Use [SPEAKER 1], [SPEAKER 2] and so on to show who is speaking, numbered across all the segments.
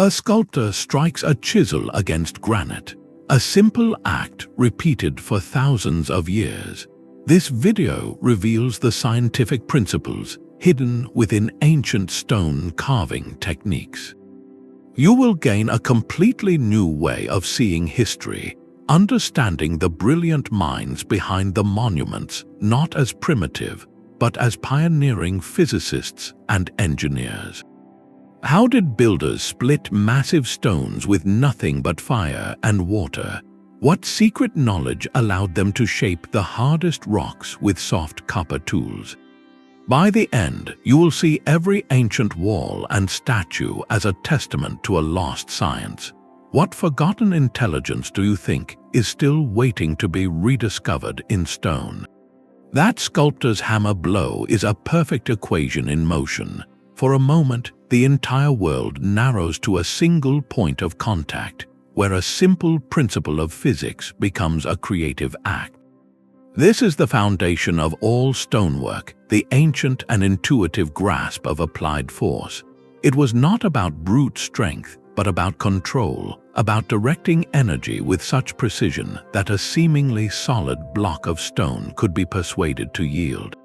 [SPEAKER 1] A sculptor strikes a chisel against granite, a simple act repeated for thousands of years. This video reveals the scientific principles hidden within ancient stone carving techniques. You will gain a completely new way of seeing history, understanding the brilliant minds behind the monuments not as primitive, but as pioneering physicists and engineers. How did builders split massive stones with nothing but fire and water? What secret knowledge allowed them to shape the hardest rocks with soft copper tools? By the end, you will see every ancient wall and statue as a testament to a lost science. What forgotten intelligence do you think is still waiting to be rediscovered in stone? That sculptor's hammer blow is a perfect equation in motion. For a moment, the entire world narrows to a single point of contact, where a simple principle of physics becomes a creative act. This is the foundation of all stonework, the ancient and intuitive grasp of applied force. It was not about brute strength, but about control, about directing energy with such precision that a seemingly solid block of stone could be persuaded to yield.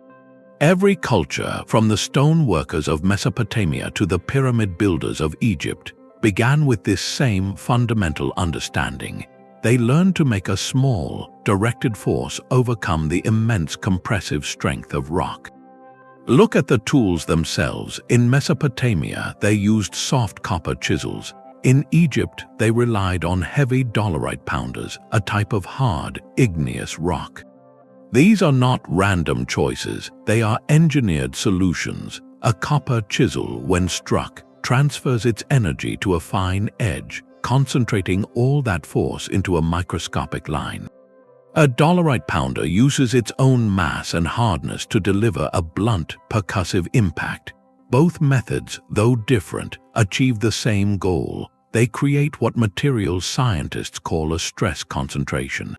[SPEAKER 1] Every culture, from the stone workers of Mesopotamia to the pyramid builders of Egypt, began with this same fundamental understanding. They learned to make a small, directed force overcome the immense compressive strength of rock. Look at the tools themselves. In Mesopotamia, they used soft copper chisels. In Egypt, they relied on heavy dolerite pounders, a type of hard, igneous rock. These are not random choices, they are engineered solutions. A copper chisel, when struck, transfers its energy to a fine edge, concentrating all that force into a microscopic line. A dolerite pounder uses its own mass and hardness to deliver a blunt, percussive impact. Both methods, though different, achieve the same goal. They create what materials scientists call a stress concentration.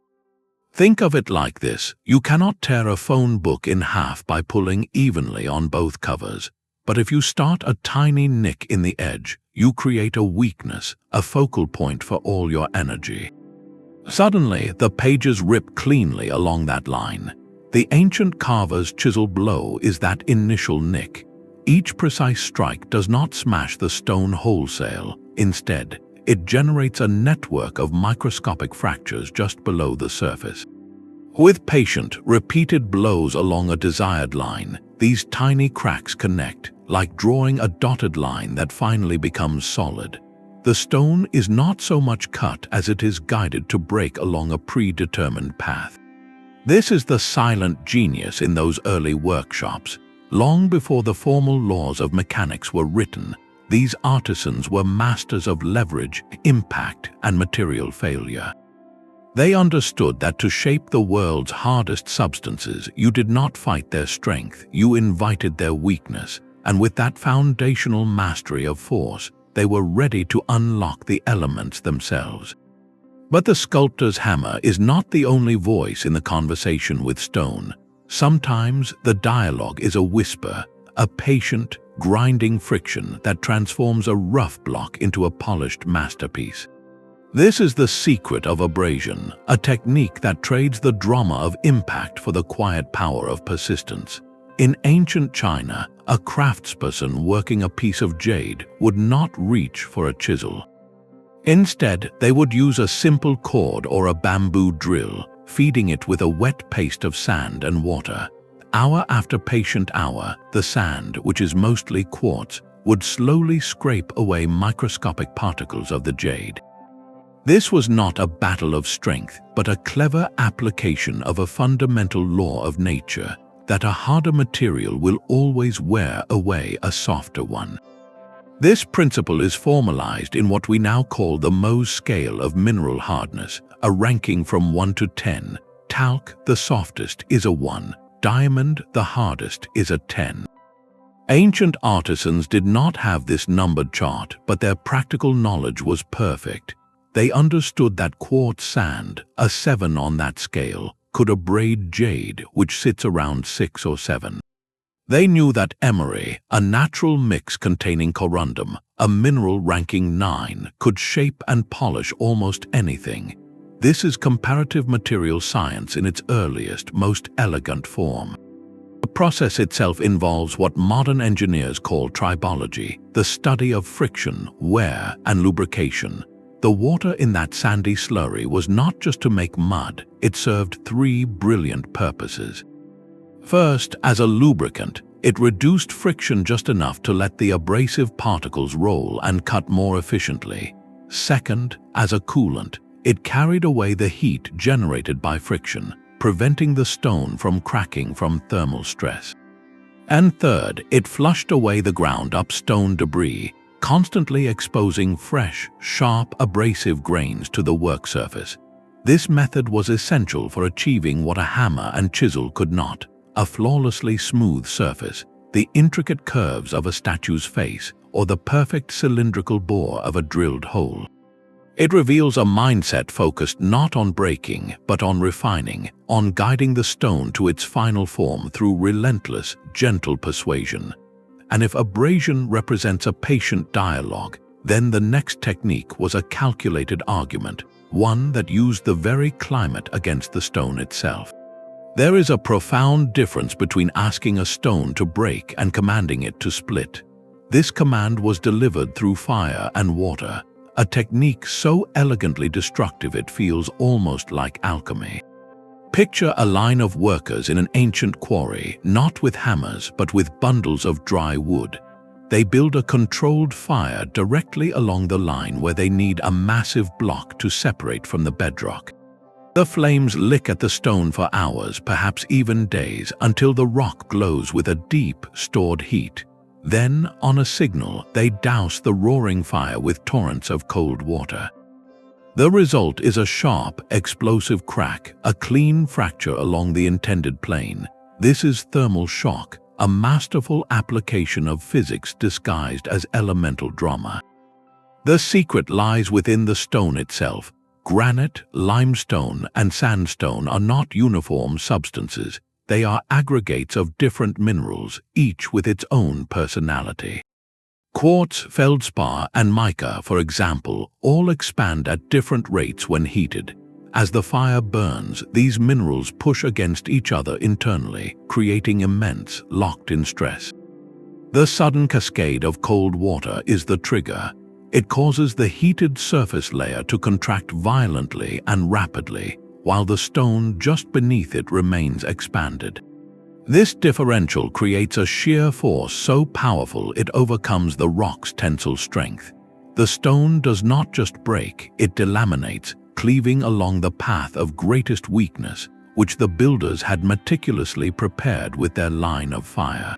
[SPEAKER 1] Think of it like this: you cannot tear a phone book in half by pulling evenly on both covers. But if you start a tiny nick in the edge, you create a weakness, a focal point for all your energy. Suddenly, the pages rip cleanly along that line. The ancient carver's chisel blow is that initial nick. Each precise strike does not smash the stone wholesale. Instead, it generates a network of microscopic fractures just below the surface. With patient, repeated blows along a desired line, these tiny cracks connect, like drawing a dotted line that finally becomes solid. The stone is not so much cut as it is guided to break along a predetermined path. This is the silent genius in those early workshops. Long before the formal laws of mechanics were written, these artisans were masters of leverage, impact, and material failure. They understood that to shape the world's hardest substances, you did not fight their strength, you invited their weakness, and with that foundational mastery of force, they were ready to unlock the elements themselves. But the sculptor's hammer is not the only voice in the conversation with stone. Sometimes the dialogue is a whisper, a patient, grinding friction that transforms a rough block into a polished masterpiece. This is the secret of abrasion, a technique that trades the drama of impact for the quiet power of persistence. In ancient China, a craftsperson working a piece of jade would not reach for a chisel. Instead, they would use a simple cord or a bamboo drill, feeding it with a wet paste of sand and water. Hour after patient hour, the sand, which is mostly quartz, would slowly scrape away microscopic particles of the jade. This was not a battle of strength, but a clever application of a fundamental law of nature, that a harder material will always wear away a softer one. This principle is formalized in what we now call the Mohs scale of mineral hardness, a ranking from 1 to 10. Talc, the softest, is a 1. Diamond, the hardest, is a 10. Ancient artisans did not have this numbered chart, but their practical knowledge was perfect. They understood that quartz sand, a 7 on that scale, could abrade jade, which sits around 6 or 7. They knew that emery, a natural mix containing corundum, a mineral ranking 9, could shape and polish almost anything. This is comparative material science in its earliest, most elegant form. The process itself involves what modern engineers call tribology, the study of friction, wear, and lubrication. The water in that sandy slurry was not just to make mud, it served three brilliant purposes. First, as a lubricant, it reduced friction just enough to let the abrasive particles roll and cut more efficiently. Second, as a coolant, it carried away the heat generated by friction, preventing the stone from cracking from thermal stress. And third, it flushed away the ground-up stone debris, constantly exposing fresh, sharp, abrasive grains to the work surface. This method was essential for achieving what a hammer and chisel could not: a flawlessly smooth surface, the intricate curves of a statue's face, or the perfect cylindrical bore of a drilled hole. It reveals a mindset focused not on breaking, but on refining, on guiding the stone to its final form through relentless, gentle persuasion. And if abrasion represents a patient dialogue, then the next technique was a calculated argument, one that used the very climate against the stone itself. There is a profound difference between asking a stone to break and commanding it to split. This command was delivered through fire and water, a technique so elegantly destructive it feels almost like alchemy. Picture a line of workers in an ancient quarry, not with hammers but with bundles of dry wood. They build a controlled fire directly along the line where they need a massive block to separate from the bedrock. The flames lick at the stone for hours, perhaps even days, until the rock glows with a deep, stored heat. Then, on a signal, they douse the roaring fire with torrents of cold water. The result is a sharp, explosive crack, a clean fracture along the intended plane. This is thermal shock, a masterful application of physics disguised as elemental drama. The secret lies within the stone itself. Granite, limestone, and sandstone are not uniform substances. They are aggregates of different minerals, each with its own personality. Quartz, feldspar, and mica, for example, all expand at different rates when heated. As the fire burns, these minerals push against each other internally, creating immense, locked-in stress. The sudden cascade of cold water is the trigger. It causes the heated surface layer to contract violently and rapidly, while the stone just beneath it remains expanded. This differential creates a shear force so powerful it overcomes the rock's tensile strength. The stone does not just break, it delaminates, cleaving along the path of greatest weakness, which the builders had meticulously prepared with their line of fire.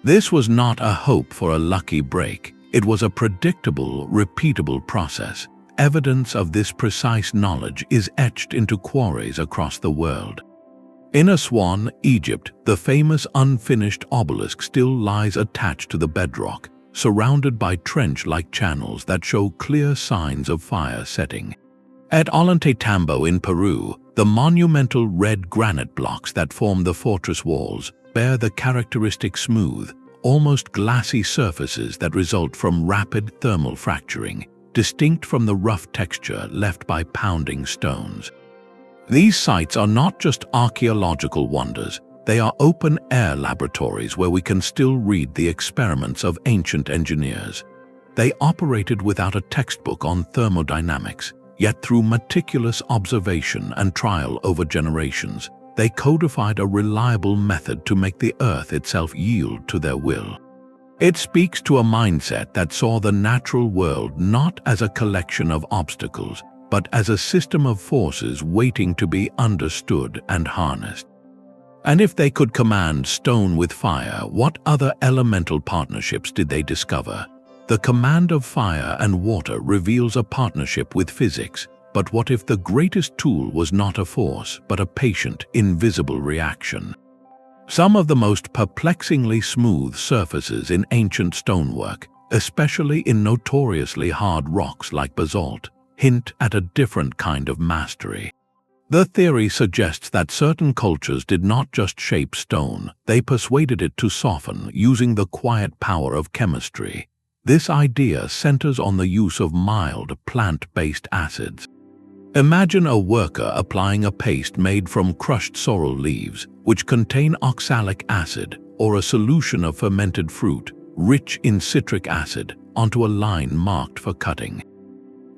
[SPEAKER 1] This was not a hope for a lucky break. It was a predictable, repeatable process. Evidence of this precise knowledge is etched into quarries across the world. In Aswan, Egypt, the famous unfinished obelisk still lies attached to the bedrock, surrounded by trench-like channels that show clear signs of fire setting. At Ollantaytambo in Peru, the monumental red granite blocks that form the fortress walls bear the characteristic smooth, almost glassy surfaces that result from rapid thermal fracturing, distinct from the rough texture left by pounding stones. These sites are not just archaeological wonders, they are open-air laboratories where we can still read the experiments of ancient engineers. They operated without a textbook on thermodynamics, yet through meticulous observation and trial over generations, they codified a reliable method to make the earth itself yield to their will. It speaks to a mindset that saw the natural world not as a collection of obstacles, but as a system of forces waiting to be understood and harnessed. And if they could command stone with fire, what other elemental partnerships did they discover? The command of fire and water reveals a partnership with physics, but what if the greatest tool was not a force, but a patient, invisible reaction? Some of the most perplexingly smooth surfaces in ancient stonework, especially in notoriously hard rocks like basalt, hint at a different kind of mastery. The theory suggests that certain cultures did not just shape stone, they persuaded it to soften using the quiet power of chemistry. This idea centers on the use of mild, plant-based acids. Imagine a worker applying a paste made from crushed sorrel leaves, which contain oxalic acid, or a solution of fermented fruit, rich in citric acid, onto a line marked for cutting.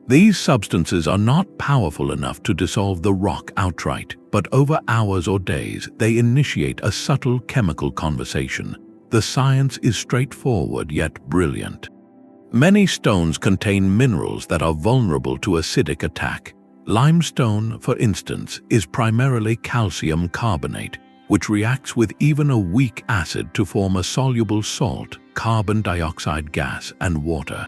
[SPEAKER 1] These substances are not powerful enough to dissolve the rock outright, but over hours or days they initiate a subtle chemical conversation. The science is straightforward yet brilliant. Many stones contain minerals that are vulnerable to acidic attack. Limestone, for instance, is primarily calcium carbonate, which reacts with even a weak acid to form a soluble salt, carbon dioxide gas, and water.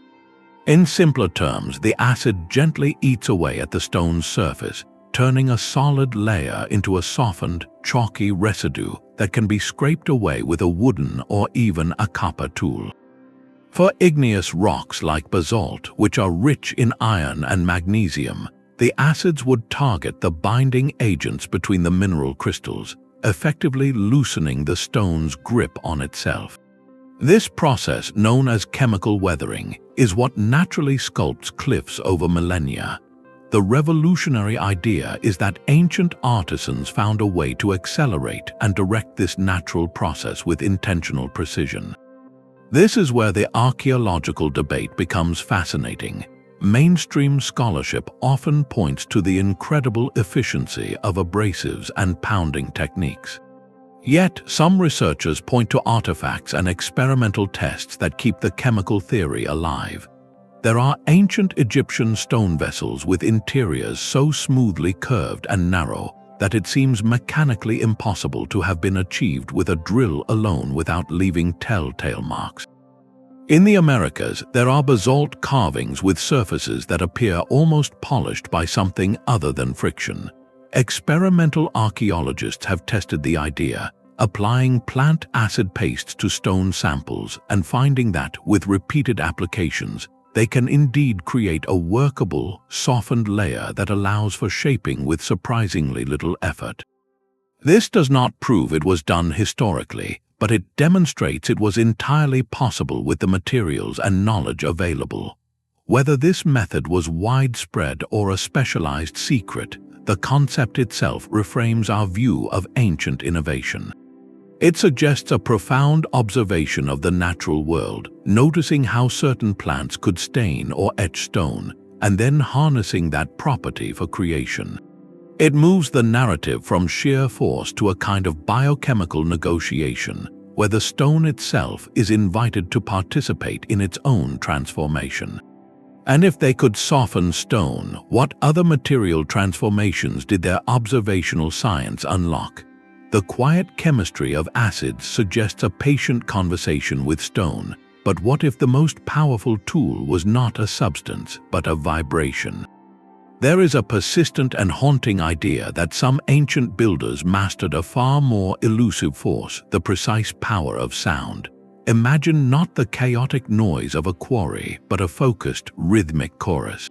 [SPEAKER 1] In simpler terms, the acid gently eats away at the stone's surface, turning a solid layer into a softened, chalky residue that can be scraped away with a wooden or even a copper tool. For igneous rocks like basalt, which are rich in iron and magnesium, the acids would target the binding agents between the mineral crystals, effectively loosening the stone's grip on itself. This process, known as chemical weathering, is what naturally sculpts cliffs over millennia. The revolutionary idea is that ancient artisans found a way to accelerate and direct this natural process with intentional precision. This is where the archaeological debate becomes fascinating. Mainstream scholarship often points to the incredible efficiency of abrasives and pounding techniques. Yet, some researchers point to artifacts and experimental tests that keep the chemical theory alive. There are ancient Egyptian stone vessels with interiors so smoothly curved and narrow that it seems mechanically impossible to have been achieved with a drill alone without leaving telltale marks. In the Americas, there are basalt carvings with surfaces that appear almost polished by something other than friction. Experimental archaeologists have tested the idea, applying plant acid pastes to stone samples and finding that, with repeated applications, they can indeed create a workable, softened layer that allows for shaping with surprisingly little effort. This does not prove it was done historically, but it demonstrates it was entirely possible with the materials and knowledge available. Whether this method was widespread or a specialized secret, the concept itself reframes our view of ancient innovation. It suggests a profound observation of the natural world, noticing how certain plants could stain or etch stone, and then harnessing that property for creation. It moves the narrative from sheer force to a kind of biochemical negotiation, where the stone itself is invited to participate in its own transformation. And if they could soften stone, what other material transformations did their observational science unlock? The quiet chemistry of acids suggests a patient conversation with stone, but what if the most powerful tool was not a substance, but a vibration? There is a persistent and haunting idea that some ancient builders mastered a far more elusive force, the precise power of sound. Imagine not the chaotic noise of a quarry, but a focused, rhythmic chorus.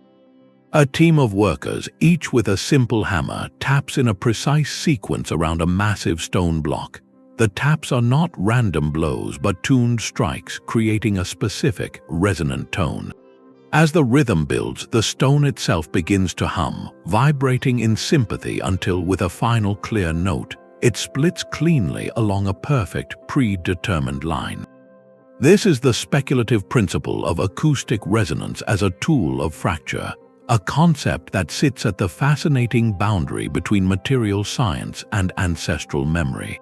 [SPEAKER 1] A team of workers, each with a simple hammer, taps in a precise sequence around a massive stone block. The taps are not random blows, but tuned strikes, creating a specific, resonant tone. As the rhythm builds, the stone itself begins to hum, vibrating in sympathy until, with a final clear note, it splits cleanly along a perfect, predetermined line. This is the speculative principle of acoustic resonance as a tool of fracture, a concept that sits at the fascinating boundary between material science and ancestral memory.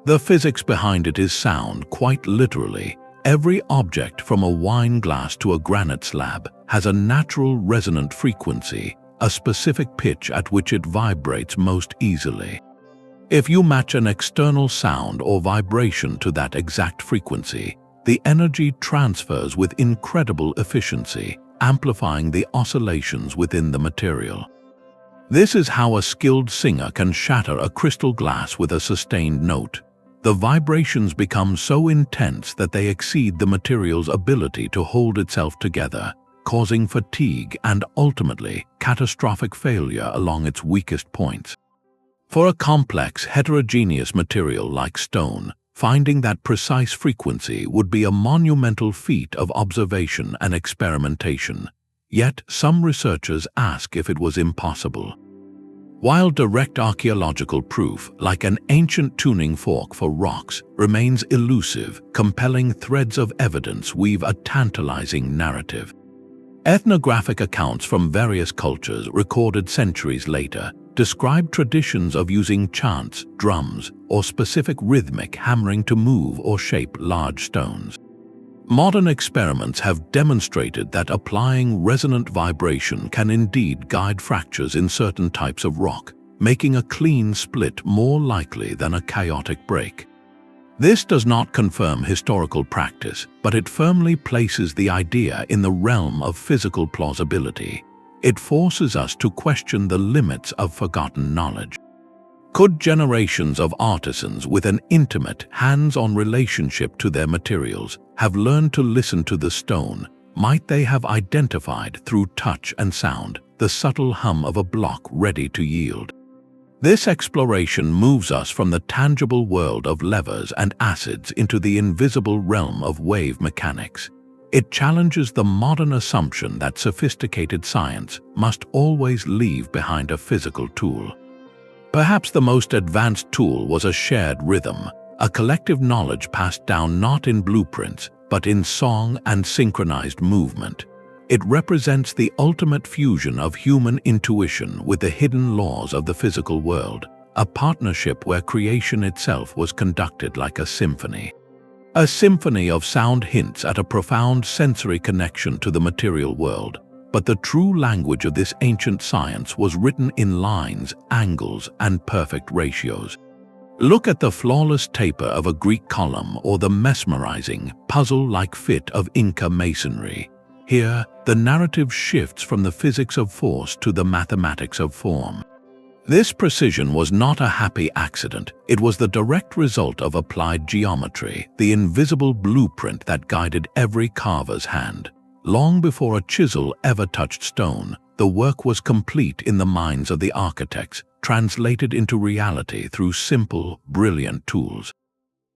[SPEAKER 1] The physics behind it is sound, quite literally. Every object, from a wine glass to a granite slab, has a natural resonant frequency, a specific pitch at which it vibrates most easily. If you match an external sound or vibration to that exact frequency, the energy transfers with incredible efficiency, amplifying the oscillations within the material. This is how a skilled singer can shatter a crystal glass with a sustained note. The vibrations become so intense that they exceed the material's ability to hold itself together, causing fatigue and ultimately catastrophic failure along its weakest points. For a complex, heterogeneous material like stone, finding that precise frequency would be a monumental feat of observation and experimentation. Yet, some researchers ask if it was impossible. While direct archaeological proof, like an ancient tuning fork for rocks, remains elusive, compelling threads of evidence weave a tantalizing narrative. Ethnographic accounts from various cultures recorded centuries later describe traditions of using chants, drums, or specific rhythmic hammering to move or shape large stones. Modern experiments have demonstrated that applying resonant vibration can indeed guide fractures in certain types of rock, making a clean split more likely than a chaotic break. This does not confirm historical practice, but it firmly places the idea in the realm of physical plausibility. It forces us to question the limits of forgotten knowledge. Could generations of artisans with an intimate, hands-on relationship to their materials have learned to listen to the stone? Might they have identified through touch and sound the subtle hum of a block ready to yield? This exploration moves us from the tangible world of levers and acids into the invisible realm of wave mechanics. It challenges the modern assumption that sophisticated science must always leave behind a physical tool. Perhaps the most advanced tool was a shared rhythm, a collective knowledge passed down not in blueprints, but in song and synchronized movement. It represents the ultimate fusion of human intuition with the hidden laws of the physical world, a partnership where creation itself was conducted like a symphony. A symphony of sound hints at a profound sensory connection to the material world, but the true language of this ancient science was written in lines, angles, and perfect ratios. Look at the flawless taper of a Greek column or the mesmerizing, puzzle-like fit of Inca masonry. Here, the narrative shifts from the physics of force to the mathematics of form. This precision was not a happy accident. It was the direct result of applied geometry, the invisible blueprint that guided every carver's hand. Long before a chisel ever touched stone, the work was complete in the minds of the architects, translated into reality through simple, brilliant tools.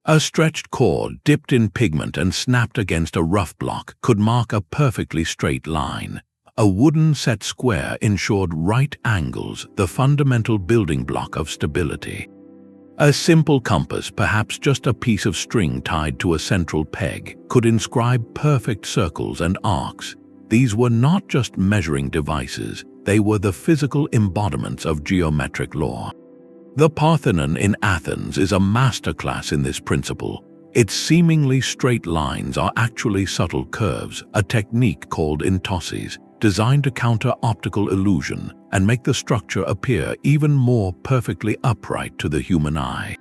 [SPEAKER 1] A stretched cord dipped in pigment and snapped against a rough block could mark a perfectly straight line. A wooden set square ensured right angles, the fundamental building block of stability. A simple compass, perhaps just a piece of string tied to a central peg, could inscribe perfect circles and arcs. These were not just measuring devices, they were the physical embodiments of geometric law. The Parthenon in Athens is a masterclass in this principle. Its seemingly straight lines are actually subtle curves, a technique called intoses, designed to counter optical illusion and make the structure appear even more perfectly upright to the human eye.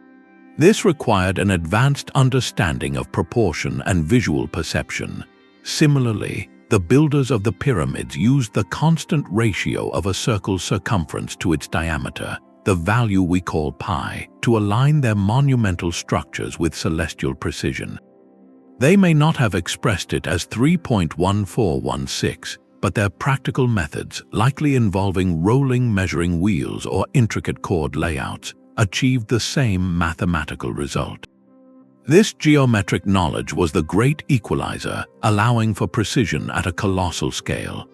[SPEAKER 1] This required an advanced understanding of proportion and visual perception. Similarly, the builders of the pyramids used the constant ratio of a circle's circumference to its diameter, the value we call pi, to align their monumental structures with celestial precision. They may not have expressed it as 3.1416, but their practical methods, likely involving rolling measuring wheels or intricate chord layouts, achieved the same mathematical result. This geometric knowledge was the great equalizer, allowing for precision at a colossal scale.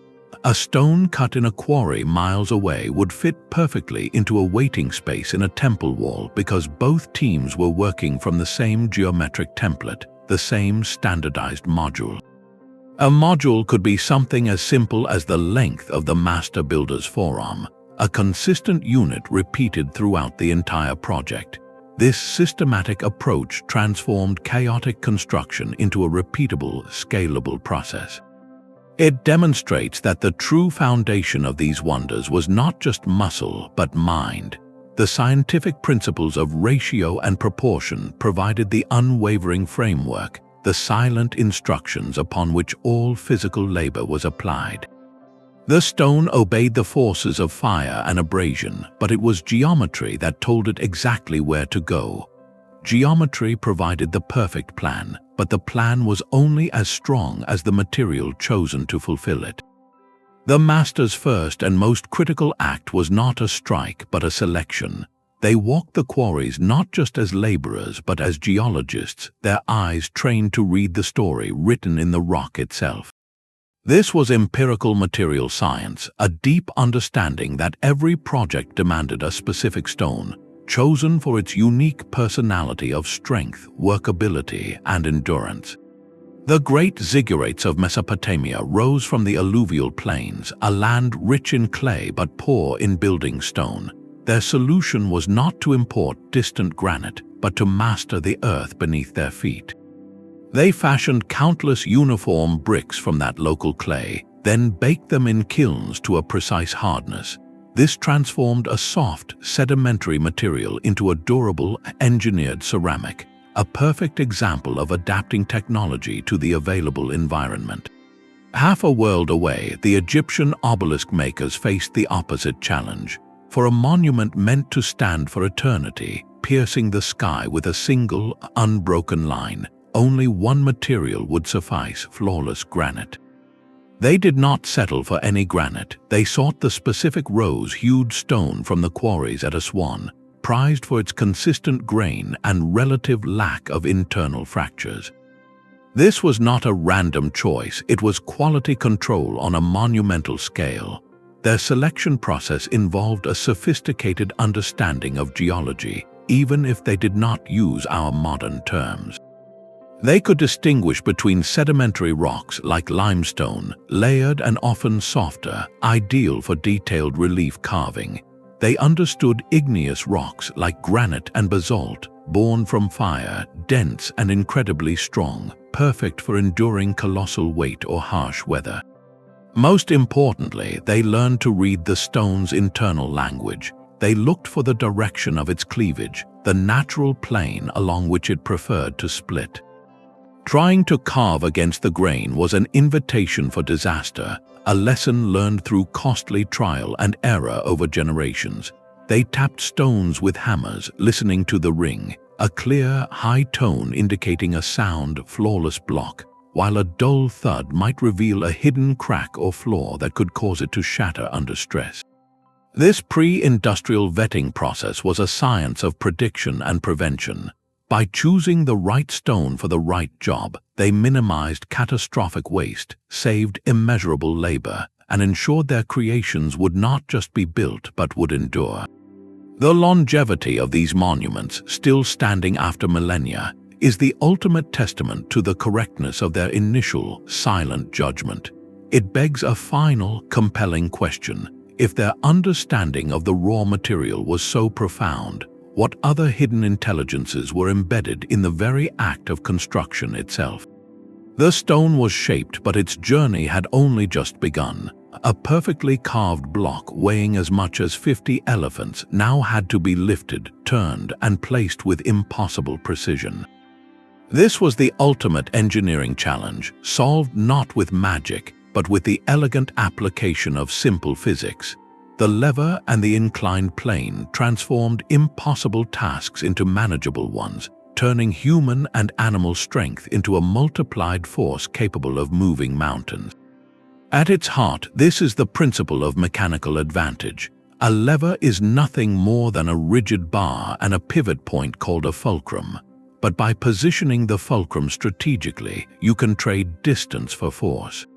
[SPEAKER 1] A stone cut in a quarry miles away would fit perfectly into a waiting space in a temple wall because both teams were working from the same geometric template, the same standardized module. A module could be something as simple as the length of the master builder's forearm, a consistent unit repeated throughout the entire project. This systematic approach transformed chaotic construction into a repeatable, scalable process. It demonstrates that the true foundation of these wonders was not just muscle, but mind. The scientific principles of ratio and proportion provided the unwavering framework, the silent instructions upon which all physical labor was applied. The stone obeyed the forces of fire and abrasion, but it was geometry that told it exactly where to go. Geometry provided the perfect plan, but the plan was only as strong as the material chosen to fulfill it. The master's first and most critical act was not a strike but a selection. They walked the quarries not just as laborers but as geologists, their eyes trained to read the story written in the rock itself. This was empirical material science, a deep understanding that every project demanded a specific stone, chosen for its unique personality of strength, workability, and endurance. The great ziggurats of Mesopotamia rose from the alluvial plains, a land rich in clay but poor in building stone. Their solution was not to import distant granite, but to master the earth beneath their feet. They fashioned countless uniform bricks from that local clay, then baked them in kilns to a precise hardness. This transformed a soft, sedimentary material into a durable, engineered ceramic, a perfect example of adapting technology to the available environment. Half a world away, the Egyptian obelisk makers faced the opposite challenge. For a monument meant to stand for eternity, piercing the sky with a single, unbroken line, only one material would suffice: flawless granite. They did not settle for any granite. They sought the specific rose-hued stone from the quarries at Aswan, prized for its consistent grain and relative lack of internal fractures. This was not a random choice, it was quality control on a monumental scale. Their selection process involved a sophisticated understanding of geology, even if they did not use our modern terms. They could distinguish between sedimentary rocks like limestone, layered and often softer, ideal for detailed relief carving. They understood igneous rocks like granite and basalt, born from fire, dense and incredibly strong, perfect for enduring colossal weight or harsh weather. Most importantly, they learned to read the stone's internal language. They looked for the direction of its cleavage, the natural plane along which it preferred to split. Trying to carve against the grain was an invitation for disaster, a lesson learned through costly trial and error over generations. They tapped stones with hammers, listening to the ring, a clear, high tone indicating a sound, flawless block, while a dull thud might reveal a hidden crack or flaw that could cause it to shatter under stress. This pre-industrial vetting process was a science of prediction and prevention. By choosing the right stone for the right job, they minimized catastrophic waste, saved immeasurable labor, and ensured their creations would not just be built but would endure. The longevity of these monuments, still standing after millennia, is the ultimate testament to the correctness of their initial, silent judgment. It begs a final, compelling question. If their understanding of the raw material was so profound, what other hidden intelligences were embedded in the very act of construction itself? The stone was shaped, but its journey had only just begun. A perfectly carved block weighing as much as 50 elephants now had to be lifted, turned, and placed with impossible precision. This was the ultimate engineering challenge, solved not with magic, but with the elegant application of simple physics. The lever and the inclined plane transformed impossible tasks into manageable ones, turning human and animal strength into a multiplied force capable of moving mountains. At its heart, this is the principle of mechanical advantage. A lever is nothing more than a rigid bar and a pivot point called a fulcrum. But by positioning the fulcrum strategically, you can trade distance for force.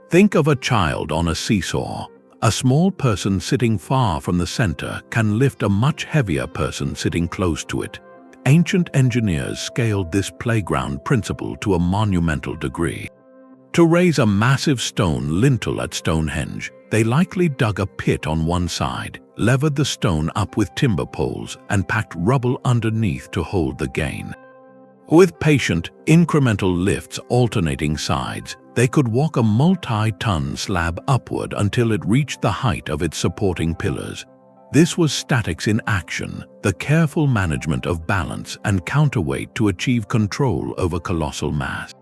[SPEAKER 1] Think of a child on a seesaw. A small person sitting far from the center can lift a much heavier person sitting close to it. Ancient engineers scaled this playground principle to a monumental degree. To raise a massive stone lintel at Stonehenge, they likely dug a pit on one side, levered the stone up with timber poles, and packed rubble underneath to hold the gain. With patient, incremental lifts alternating sides, they could walk a multi-ton slab upward until it reached the height of its supporting pillars. This was statics in action, the careful management of balance and counterweight to achieve control over colossal mass.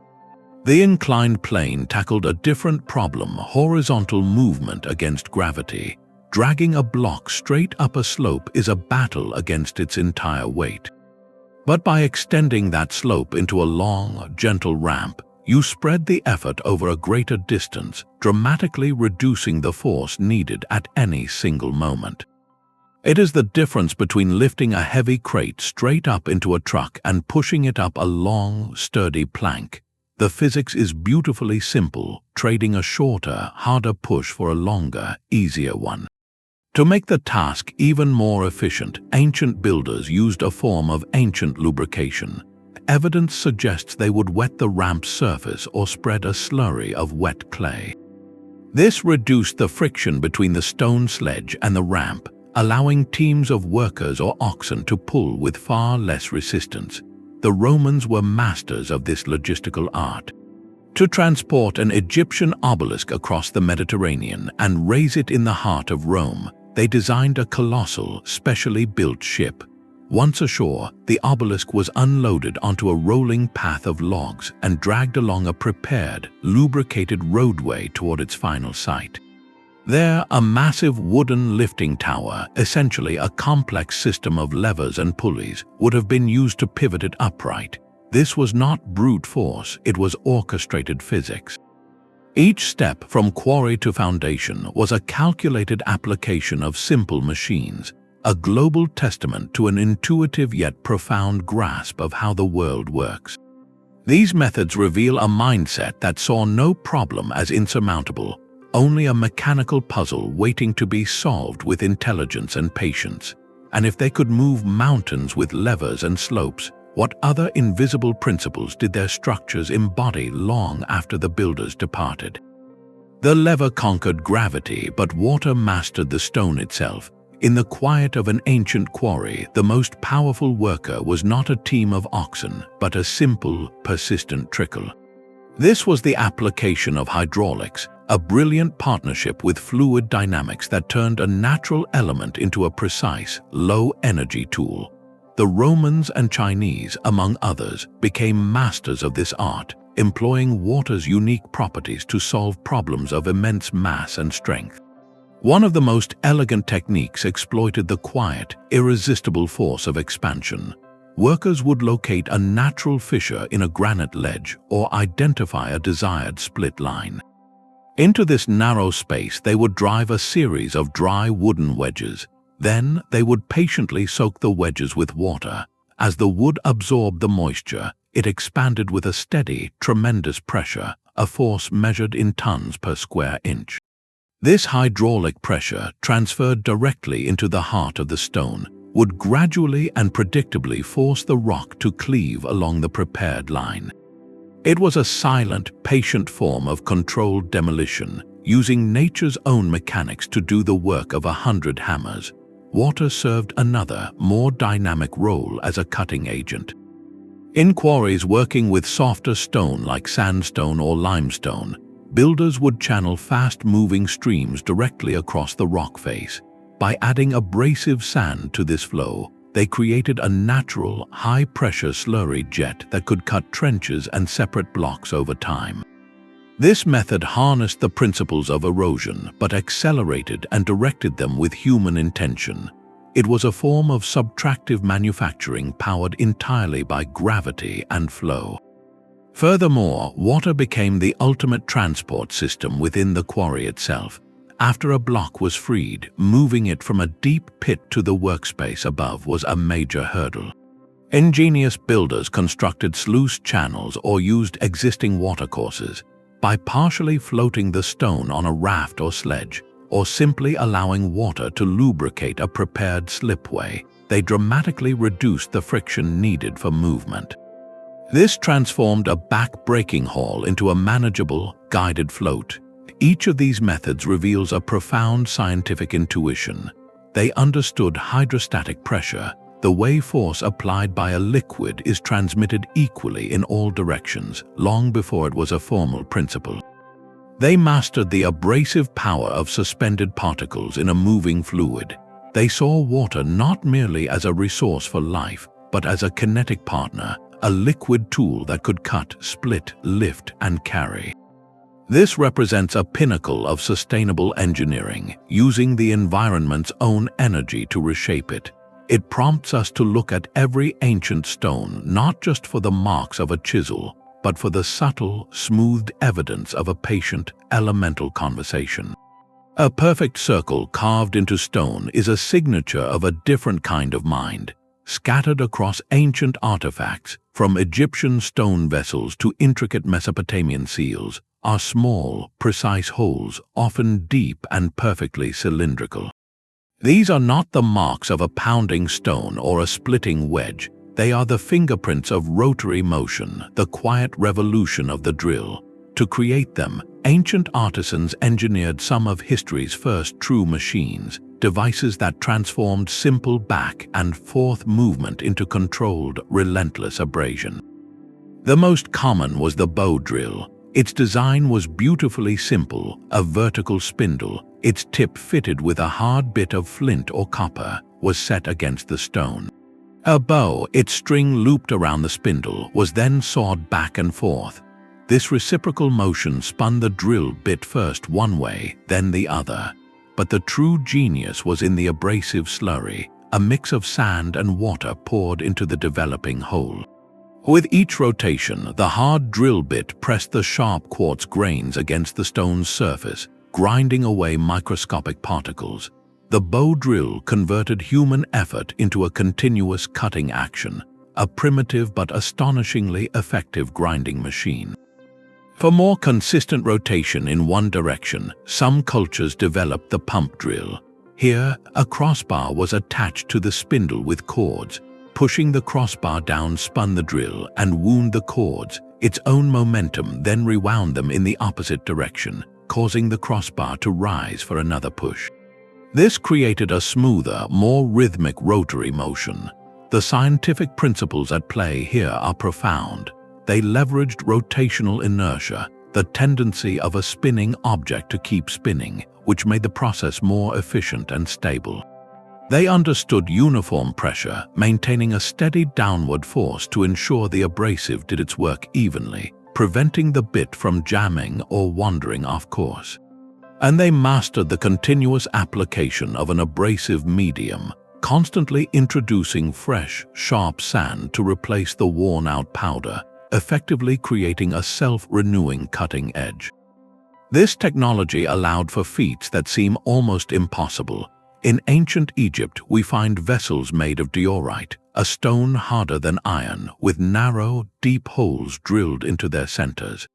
[SPEAKER 1] The inclined plane tackled a different problem: horizontal movement against gravity. Dragging a block straight up a slope is a battle against its entire weight. But by extending that slope into a long, gentle ramp, you spread the effort over a greater distance, dramatically reducing the force needed at any single moment. It is the difference between lifting a heavy crate straight up into a truck and pushing it up a long, sturdy plank. The physics is beautifully simple, trading a shorter, harder push for a longer, easier one. To make the task even more efficient, ancient builders used a form of ancient lubrication. Evidence suggests they would wet the ramp's surface or spread a slurry of wet clay. This reduced the friction between the stone sledge and the ramp, allowing teams of workers or oxen to pull with far less resistance. The Romans were masters of this logistical art. To transport an Egyptian obelisk across the Mediterranean and raise it in the heart of Rome, they designed a colossal, specially built ship. Once ashore, the obelisk was unloaded onto a rolling path of logs and dragged along a prepared, lubricated roadway toward its final site. There, a massive wooden lifting tower, essentially a complex system of levers and pulleys, would have been used to pivot it upright. This was not brute force, it was orchestrated physics. Each step from quarry to foundation was a calculated application of simple machines, a global testament to an intuitive yet profound grasp of how the world works. These methods reveal a mindset that saw no problem as insurmountable, only a mechanical puzzle waiting to be solved with intelligence and patience. And if they could move mountains with levers and slopes, what other invisible principles did their structures embody long after the builders departed? The lever conquered gravity, but water mastered the stone itself. In the quiet of an ancient quarry, the most powerful worker was not a team of oxen, but a simple, persistent trickle. This was the application of hydraulics, a brilliant partnership with fluid dynamics that turned a natural element into a precise, low-energy tool. The Romans and Chinese, among others, became masters of this art, employing water's unique properties to solve problems of immense mass and strength. One of the most elegant techniques exploited the quiet, irresistible force of expansion. Workers would locate a natural fissure in a granite ledge or identify a desired split line. Into this narrow space they would drive a series of dry wooden wedges. Then they would patiently soak the wedges with water. As the wood absorbed the moisture, it expanded with a steady, tremendous pressure, a force measured in tons per square inch. This hydraulic pressure, transferred directly into the heart of the stone, would gradually and predictably force the rock to cleave along the prepared line. It was a silent, patient form of controlled demolition, using nature's own mechanics to do the work of 100 hammers. Water served another, more dynamic role as a cutting agent. In quarries working with softer stone like sandstone or limestone, builders would channel fast-moving streams directly across the rock face. By adding abrasive sand to this flow, they created a natural, high-pressure slurry jet that could cut trenches and separate blocks over time. This method harnessed the principles of erosion, but accelerated and directed them with human intention. It was a form of subtractive manufacturing powered entirely by gravity and flow. Furthermore, water became the ultimate transport system within the quarry itself. After a block was freed, moving it from a deep pit to the workspace above was a major hurdle. Ingenious builders constructed sluice channels or used existing watercourses. By partially floating the stone on a raft or sledge, or simply allowing water to lubricate a prepared slipway, they dramatically reduced the friction needed for movement. This transformed a back-breaking haul into a manageable, guided float. Each of these methods reveals a profound scientific intuition. They understood hydrostatic pressure, the way force applied by a liquid is transmitted equally in all directions, long before it was a formal principle. They mastered the abrasive power of suspended particles in a moving fluid. They saw water not merely as a resource for life, but as a kinetic partner, a liquid tool that could cut, split, lift, and carry. This represents a pinnacle of sustainable engineering, using the environment's own energy to reshape it. It prompts us to look at every ancient stone not just for the marks of a chisel, but for the subtle, smoothed evidence of a patient, elemental conversation. A perfect circle carved into stone is a signature of a different kind of mind. Scattered across ancient artifacts, from Egyptian stone vessels to intricate Mesopotamian seals, are small, precise holes, often deep and perfectly cylindrical. These are not the marks of a pounding stone or a splitting wedge. They are the fingerprints of rotary motion, the quiet revolution of the drill. To create them, ancient artisans engineered some of history's first true machines, devices that transformed simple back and forth movement into controlled, relentless abrasion. The most common was the bow drill. Its design was beautifully simple, a vertical spindle, its tip fitted with a hard bit of flint or copper, was set against the stone. A bow, its string looped around the spindle, was then sawed back and forth. This reciprocal motion spun the drill bit first one way, then the other. But the true genius was in the abrasive slurry, a mix of sand and water poured into the developing hole. With each rotation, the hard drill bit pressed the sharp quartz grains against the stone's surface, grinding away microscopic particles. The bow drill converted human effort into a continuous cutting action, a primitive but astonishingly effective grinding machine. For more consistent rotation in one direction, some cultures developed the pump drill. Here, a crossbar was attached to the spindle with cords. Pushing the crossbar down spun the drill and wound the cords. Its own momentum then rewound them in the opposite direction, causing the crossbar to rise for another push. This created a smoother, more rhythmic rotary motion. The scientific principles at play here are profound. They leveraged rotational inertia, the tendency of a spinning object to keep spinning, which made the process more efficient and stable. They understood uniform pressure, maintaining a steady downward force to ensure the abrasive did its work evenly, preventing the bit from jamming or wandering off course. And they mastered the continuous application of an abrasive medium, constantly introducing fresh, sharp sand to replace the worn-out powder, effectively creating a self-renewing cutting edge. This technology allowed for feats that seem almost impossible. In ancient Egypt, we find vessels made of diorite, a stone harder than iron, with narrow, deep holes drilled into their centers.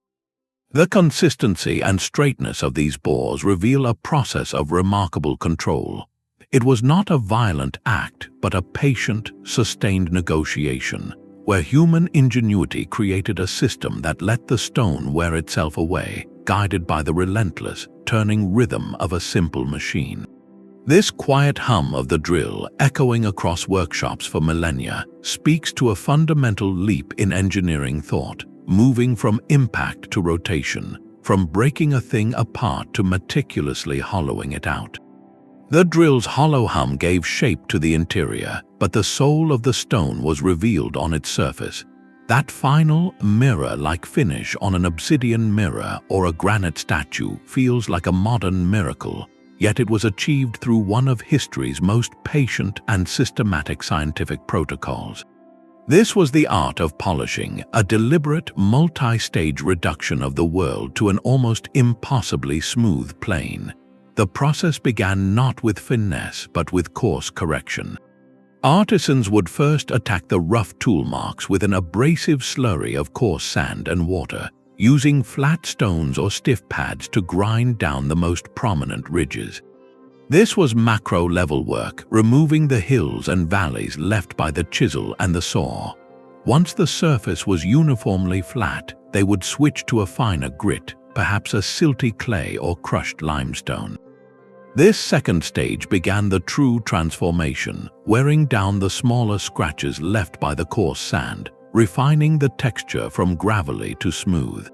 [SPEAKER 1] The consistency and straightness of these bores reveal a process of remarkable control. It was not a violent act, but a patient, sustained negotiation, where human ingenuity created a system that let the stone wear itself away, guided by the relentless, turning rhythm of a simple machine. This quiet hum of the drill, echoing across workshops for millennia, speaks to a fundamental leap in engineering thought, moving from impact to rotation, from breaking a thing apart to meticulously hollowing it out. The drill's hollow hum gave shape to the interior, but the soul of the stone was revealed on its surface. That final, mirror-like finish on an obsidian mirror or a granite statue feels like a modern miracle, yet it was achieved through one of history's most patient and systematic scientific protocols. This was the art of polishing, a deliberate, multi-stage reduction of the world to an almost impossibly smooth plane. The process began not with finesse, but with coarse correction. Artisans would first attack the rough tool marks with an abrasive slurry of coarse sand and water, using flat stones or stiff pads to grind down the most prominent ridges. This was macro-level work, removing the hills and valleys left by the chisel and the saw. Once the surface was uniformly flat, they would switch to a finer grit, perhaps a silty clay or crushed limestone. This second stage began the true transformation, wearing down the smaller scratches left by the coarse sand, refining the texture from gravelly to smooth.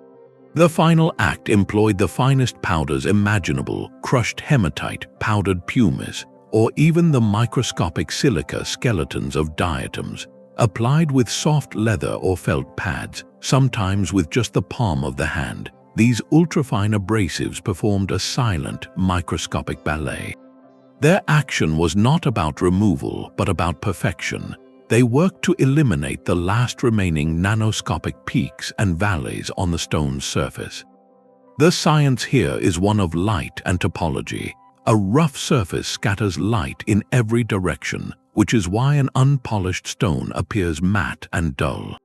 [SPEAKER 1] The final act employed the finest powders imaginable, crushed hematite, powdered pumice, or even the microscopic silica skeletons of diatoms, applied with soft leather or felt pads, sometimes with just the palm of the hand. These ultrafine abrasives performed a silent, microscopic ballet. Their action was not about removal, but about perfection. They worked to eliminate the last remaining nanoscopic peaks and valleys on the stone's surface. The science here is one of light and topology, A rough surface scatters light in every direction, which is why an unpolished stone appears matte and dull.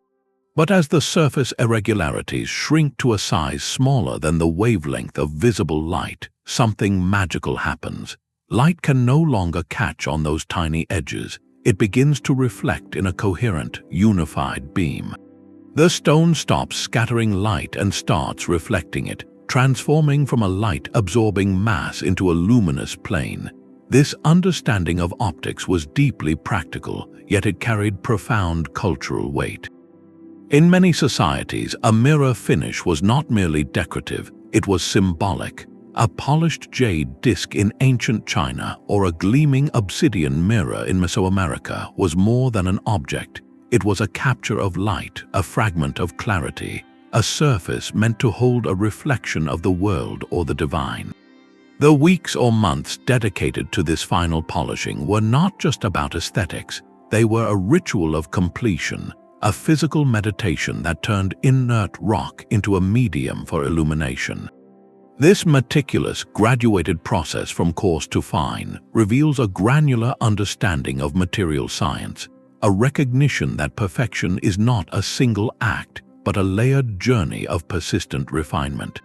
[SPEAKER 1] But as the surface irregularities shrink to a size smaller than the wavelength of visible light, something magical happens. Light can no longer catch on those tiny edges. It begins to reflect in a coherent, unified beam. The stone stops scattering light and starts reflecting it, transforming from a light-absorbing mass into a luminous plane. This understanding of optics was deeply practical, yet it carried profound cultural weight. In many societies, a mirror finish was not merely decorative, it was symbolic. A polished jade disc in ancient China or a gleaming obsidian mirror in Mesoamerica was more than an object. It was a capture of light, a fragment of clarity, a surface meant to hold a reflection of the world or the divine. The weeks or months dedicated to this final polishing were not just about aesthetics. They were a ritual of completion, a physical meditation that turned inert rock into a medium for illumination. This meticulous, graduated process from coarse to fine reveals a granular understanding of material science, a recognition that perfection is not a single act, but a layered journey of persistent refinement.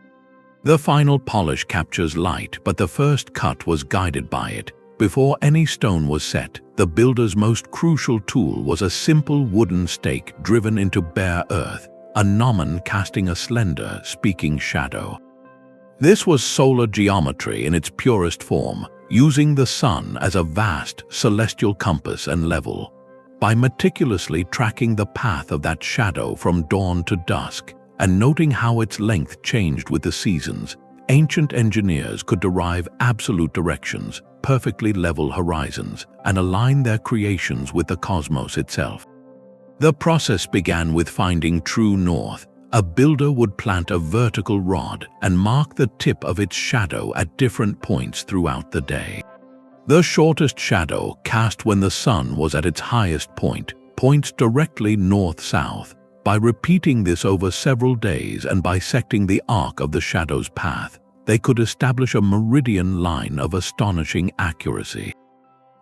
[SPEAKER 1] The final polish captures light, but the first cut was guided by it. Before any stone was set, the builder's most crucial tool was a simple wooden stake driven into bare earth, a gnomon casting a slender, speaking shadow. This was solar geometry in its purest form, using the sun as a vast celestial compass and level. By meticulously tracking the path of that shadow from dawn to dusk and noting how its length changed with the seasons, ancient engineers could derive absolute directions, perfectly level horizons, and align their creations with the cosmos itself. The process began with finding true north. A builder would plant a vertical rod and mark the tip of its shadow at different points throughout the day. The shortest shadow, cast when the sun was at its highest point, points directly north-south. By repeating this over several days and bisecting the arc of the shadow's path, they could establish a meridian line of astonishing accuracy.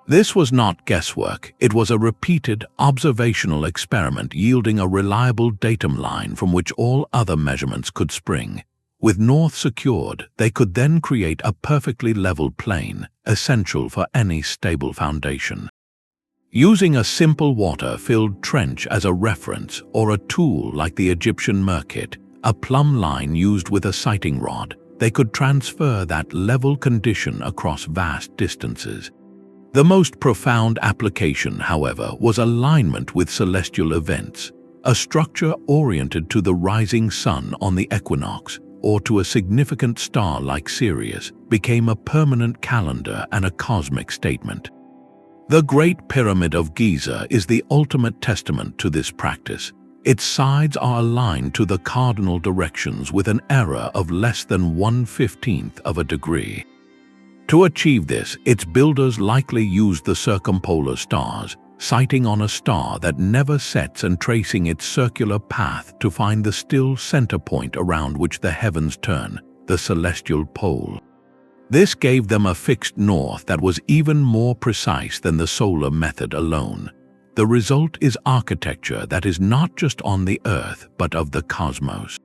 [SPEAKER 1] This was not guesswork, it was a repeated, observational experiment yielding a reliable datum line from which all other measurements could spring. With north secured, they could then create a perfectly level plane, essential for any stable foundation. Using a simple water-filled trench as a reference or a tool like the Egyptian merkit, a plumb line used with a sighting rod, they could transfer that level condition across vast distances. The most profound application, however, was alignment with celestial events. A structure oriented to the rising sun on the equinox or to a significant star like Sirius became a permanent calendar and a cosmic statement. The Great Pyramid of Giza is the ultimate testament to this practice. Its sides are aligned to the cardinal directions with an error of less than 1/15 of a degree. To achieve this, its builders likely used the circumpolar stars, sighting on a star that never sets and tracing its circular path to find the still center point around which the heavens turn, the celestial pole. This gave them a fixed north that was even more precise than the solar method alone. The result is architecture that is not just on the Earth, but of the cosmos.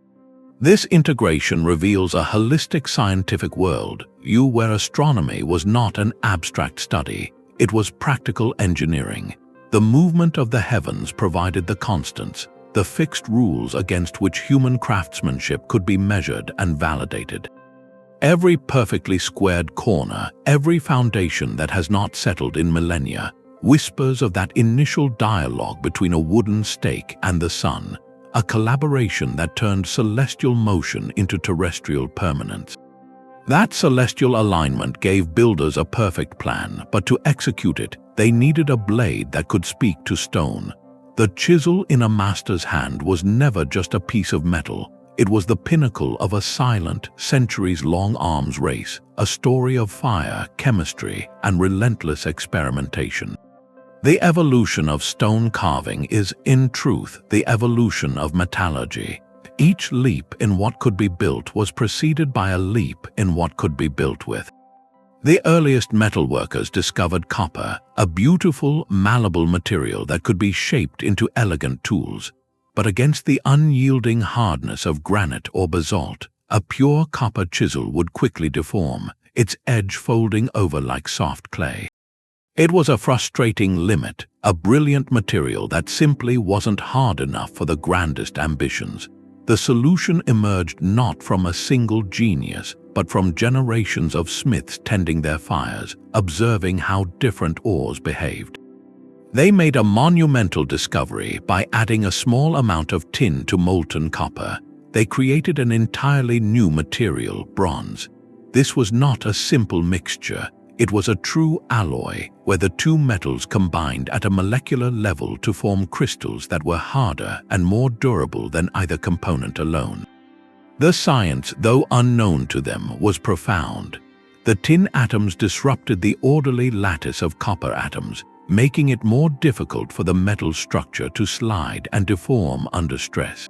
[SPEAKER 1] This integration reveals a holistic scientific world, where astronomy was not an abstract study, it was practical engineering. The movement of the heavens provided the constants, the fixed rules against which human craftsmanship could be measured and validated. Every perfectly squared corner, every foundation that has not settled in millennia, whispers of that initial dialogue between a wooden stake and the sun, a collaboration that turned celestial motion into terrestrial permanence. That celestial alignment gave builders a perfect plan, but to execute it, they needed a blade that could speak to stone. The chisel in a master's hand was never just a piece of metal. It was the pinnacle of a silent, centuries-long arms race, a story of fire, chemistry, and relentless experimentation. The evolution of stone carving is, in truth, the evolution of metallurgy. Each leap in what could be built was preceded by a leap in what could be built with. The earliest metalworkers discovered copper, a beautiful, malleable material that could be shaped into elegant tools. But against the unyielding hardness of granite or basalt, a pure copper chisel would quickly deform, its edge folding over like soft clay. It was a frustrating limit, a brilliant material that simply wasn't hard enough for the grandest ambitions. The solution emerged not from a single genius, but from generations of smiths tending their fires, observing how different ores behaved. They made a monumental discovery by adding a small amount of tin to molten copper. They created an entirely new material, bronze. This was not a simple mixture. It was a true alloy, where the two metals combined at a molecular level to form crystals that were harder and more durable than either component alone. The science, though unknown to them, was profound. The tin atoms disrupted the orderly lattice of copper atoms, making it more difficult for the metal structure to slide and deform under stress.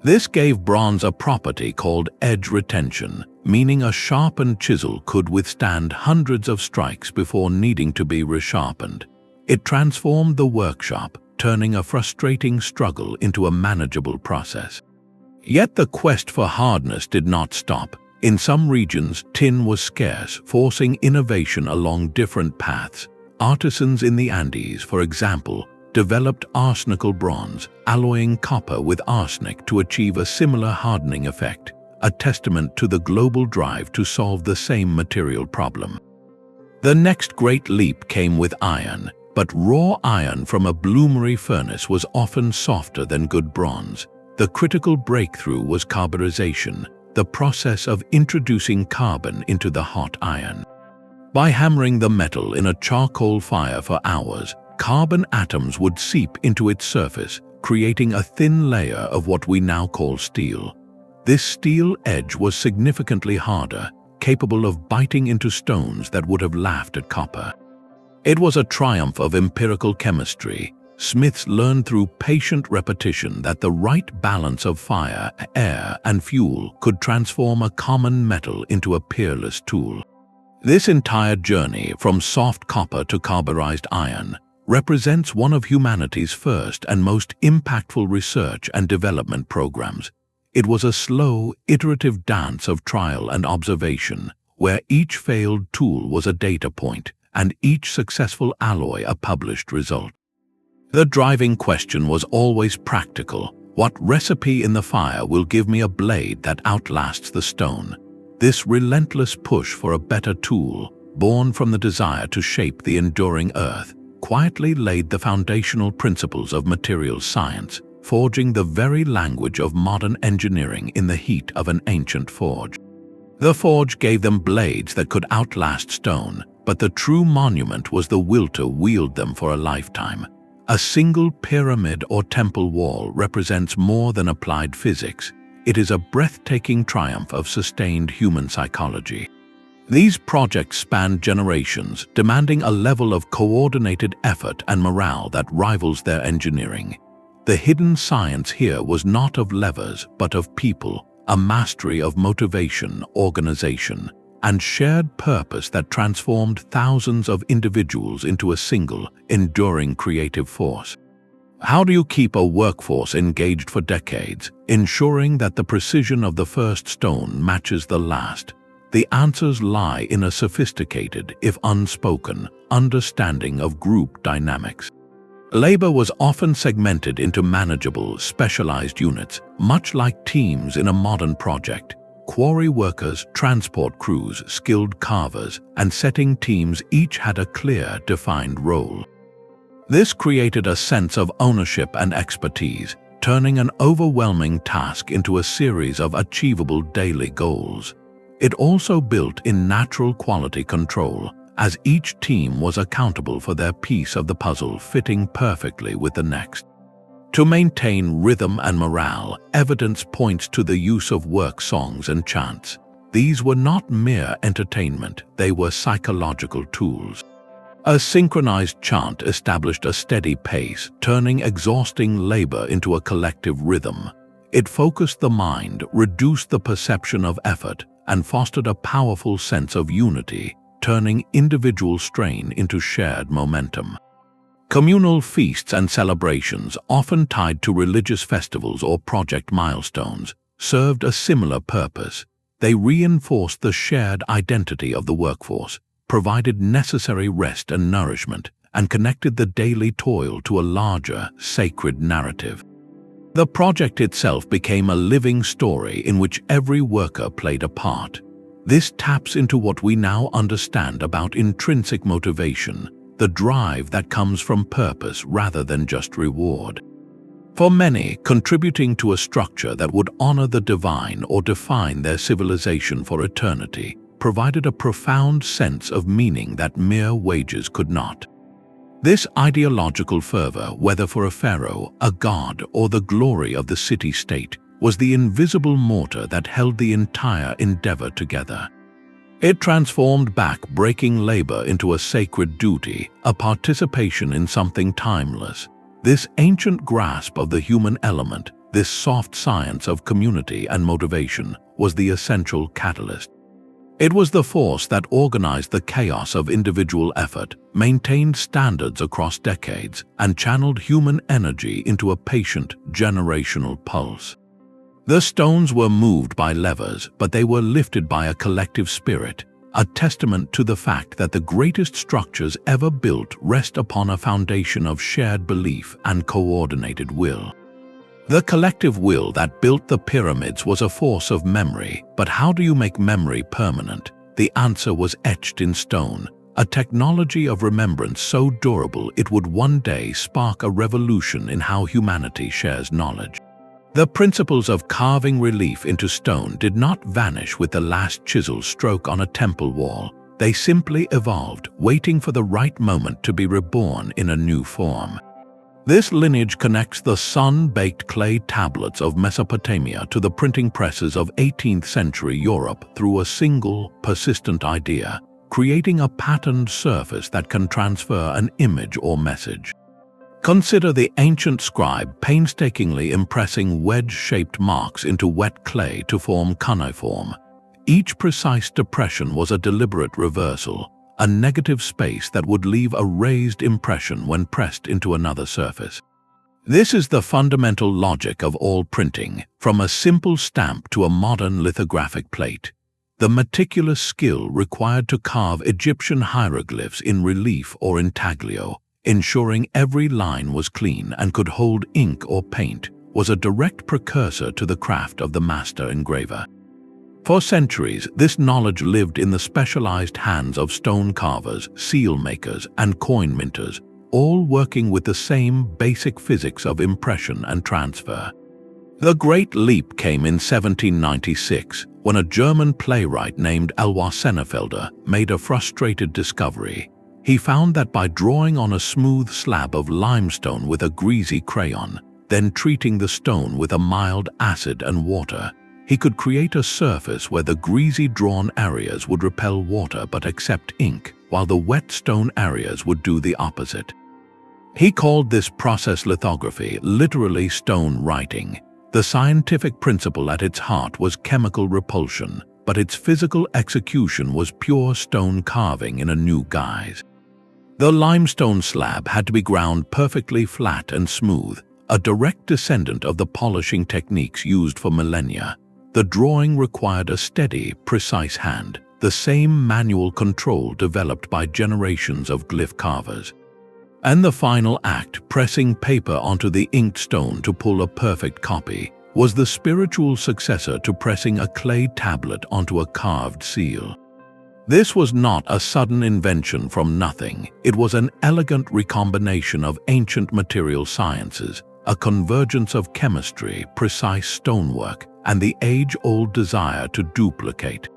[SPEAKER 1] This gave bronze a property called edge retention, meaning a sharpened chisel could withstand hundreds of strikes before needing to be resharpened. It transformed the workshop, turning a frustrating struggle into a manageable process. Yet the quest for hardness did not stop. In some regions, tin was scarce, forcing innovation along different paths. Artisans in the Andes, for example, developed arsenical bronze, alloying copper with arsenic to achieve a similar hardening effect, a testament to the global drive to solve the same material problem. The next great leap came with iron, but raw iron from a bloomery furnace was often softer than good bronze. The critical breakthrough was carburization, the process of introducing carbon into the hot iron. By hammering the metal in a charcoal fire for hours, carbon atoms would seep into its surface, creating a thin layer of what we now call steel. This steel edge was significantly harder, capable of biting into stones that would have laughed at copper. It was a triumph of empirical chemistry. Smiths learned through patient repetition that the right balance of fire, air, and fuel could transform a common metal into a peerless tool. This entire journey, from soft copper to carburized iron, represents one of humanity's first and most impactful research and development programs. It was a slow, iterative dance of trial and observation, where each failed tool was a data point and each successful alloy a published result. The driving question was always practical. What recipe in the fire will give me a blade that outlasts the stone? This relentless push for a better tool, born from the desire to shape the enduring earth, quietly laid the foundational principles of materials science, forging the very language of modern engineering in the heat of an ancient forge. The forge gave them blades that could outlast stone, but the true monument was the will to wield them for a lifetime. A single pyramid or temple wall represents more than applied physics. It is a breathtaking triumph of sustained human psychology. These projects spanned generations, demanding a level of coordinated effort and morale that rivals their engineering. The hidden science here was not of levers, but of people, a mastery of motivation, organization, and shared purpose that transformed thousands of individuals into a single, enduring creative force. How do you keep a workforce engaged for decades, ensuring that the precision of the first stone matches the last? The answers lie in a sophisticated, if unspoken, understanding of group dynamics. Labor was often segmented into manageable, specialized units, much like teams in a modern project. Quarry workers, transport crews, skilled carvers, and setting teams each had a clear, defined role. This created a sense of ownership and expertise, turning an overwhelming task into a series of achievable daily goals. It also built in natural quality control, as each team was accountable for their piece of the puzzle fitting perfectly with the next. To maintain rhythm and morale, evidence points to the use of work songs and chants. These were not mere entertainment, they were psychological tools. A synchronized chant established a steady pace, turning exhausting labor into a collective rhythm. It focused the mind, reduced the perception of effort, and fostered a powerful sense of unity. turning individual strain into shared momentum. Communal feasts and celebrations, often tied to religious festivals or project milestones, served a similar purpose. They reinforced the shared identity of the workforce, provided necessary rest and nourishment, and connected the daily toil to a larger, sacred narrative. The project itself became a living story in which every worker played a part. This taps into what we now understand about intrinsic motivation, the drive that comes from purpose rather than just reward. For many, contributing to a structure that would honor the divine or define their civilization for eternity provided a profound sense of meaning that mere wages could not. This ideological fervor, whether for a pharaoh, a god, or the glory of the city-state, was the invisible mortar that held the entire endeavor together. It transformed back-breaking labor into a sacred duty, a participation in something timeless. This ancient grasp of the human element, this soft science of community and motivation, was the essential catalyst. It was the force that organized the chaos of individual effort, maintained standards across decades, and channeled human energy into a patient, generational pulse. The stones were moved by levers, but they were lifted by a collective spirit, a testament to the fact that the greatest structures ever built rest upon a foundation of shared belief and coordinated will. The collective will that built the pyramids was a force of memory, but how do you make memory permanent? The answer was etched in stone, a technology of remembrance so durable it would one day spark a revolution in how humanity shares knowledge. The principles of carving relief into stone did not vanish with the last chisel stroke on a temple wall. They simply evolved, waiting for the right moment to be reborn in a new form. This lineage connects the sun-baked clay tablets of Mesopotamia to the printing presses of 18th century Europe through a single, persistent idea, creating a patterned surface that can transfer an image or message. Consider the ancient scribe painstakingly impressing wedge-shaped marks into wet clay to form cuneiform. Each precise depression was a deliberate reversal, a negative space that would leave a raised impression when pressed into another surface. This is the fundamental logic of all printing, from a simple stamp to a modern lithographic plate. The meticulous skill required to carve Egyptian hieroglyphs in relief or intaglio, ensuring every line was clean and could hold ink or paint, was a direct precursor to the craft of the master engraver. For centuries, this knowledge lived in the specialized hands of stone carvers, seal makers, and coin minters, all working with the same basic physics of impression and transfer. The great leap came in 1796, when a German playwright named Elwa Sennefelder made a frustrated discovery. He found that by drawing on a smooth slab of limestone with a greasy crayon, then treating the stone with a mild acid and water, he could create a surface where the greasy drawn areas would repel water but accept ink, while the wet stone areas would do the opposite. He called this process lithography, literally stone writing. The scientific principle at its heart was chemical repulsion, but its physical execution was pure stone carving in a new guise. The limestone slab had to be ground perfectly flat and smooth, a direct descendant of the polishing techniques used for millennia. The drawing required a steady, precise hand, the same manual control developed by generations of glyph carvers. And the final act, pressing paper onto the inked stone to pull a perfect copy, was the spiritual successor to pressing a clay tablet onto a carved seal. This was not a sudden invention from nothing. It was an elegant recombination of ancient material sciences, a convergence of chemistry, precise stonework, and the age-old desire to duplicate.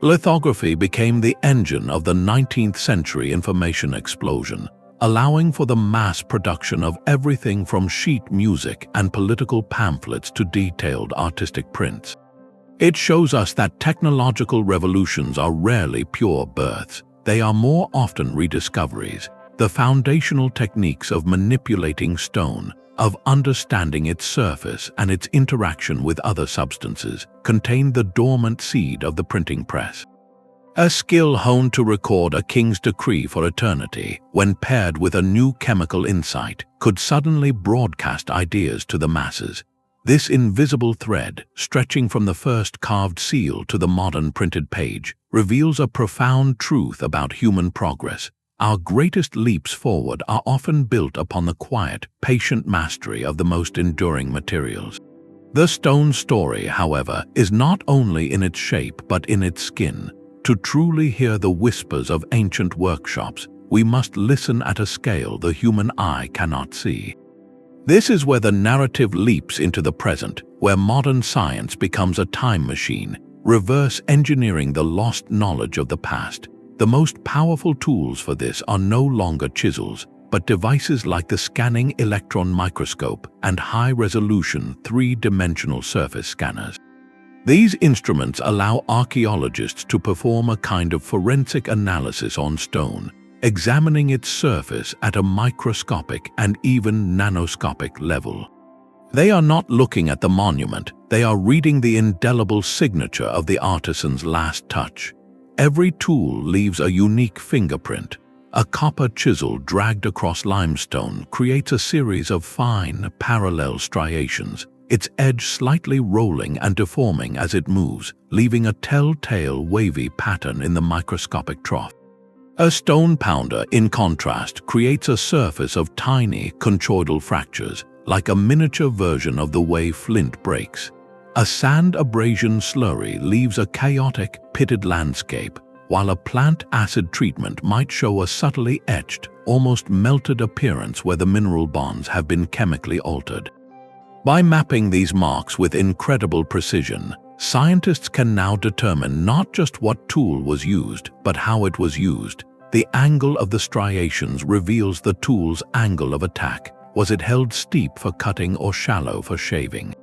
[SPEAKER 1] Lithography became the engine of the 19th century information explosion, allowing for the mass production of everything from sheet music and political pamphlets to detailed artistic prints. It shows us that technological revolutions are rarely pure births. They are more often rediscoveries. The foundational techniques of manipulating stone, of understanding its surface and its interaction with other substances, contain the dormant seed of the printing press. A skill honed to record a king's decree for eternity, when paired with a new chemical insight, could suddenly broadcast ideas to the masses. This invisible thread, stretching from the first carved seal to the modern printed page, reveals a profound truth about human progress. Our greatest leaps forward are often built upon the quiet, patient mastery of the most enduring materials. The stone story, however, is not only in its shape but in its skin. To truly hear the whispers of ancient workshops, we must listen at a scale the human eye cannot see. This is where the narrative leaps into the present, where modern science becomes a time machine, reverse engineering the lost knowledge of the past. The most powerful tools for this are no longer chisels, but devices like the scanning electron microscope and high-resolution three-dimensional surface scanners. These instruments allow archaeologists to perform a kind of forensic analysis on stone, examining its surface at a microscopic and even nanoscopic level. They are not looking at the monument, they are reading the indelible signature of the artisan's last touch. Every tool leaves a unique fingerprint. A copper chisel dragged across limestone creates a series of fine, parallel striations, its edge slightly rolling and deforming as it moves, leaving a telltale wavy pattern in the microscopic trough. A stone pounder, in contrast, creates a surface of tiny, conchoidal fractures, like a miniature version of the way flint breaks. A sand abrasion slurry leaves a chaotic, pitted landscape, while a plant acid treatment might show a subtly etched, almost melted appearance where the mineral bonds have been chemically altered. By mapping these marks with incredible precision, scientists can now determine not just what tool was used, but how it was used. The angle of the striations reveals the tool's angle of attack. Was it held steep for cutting or shallow for shaving?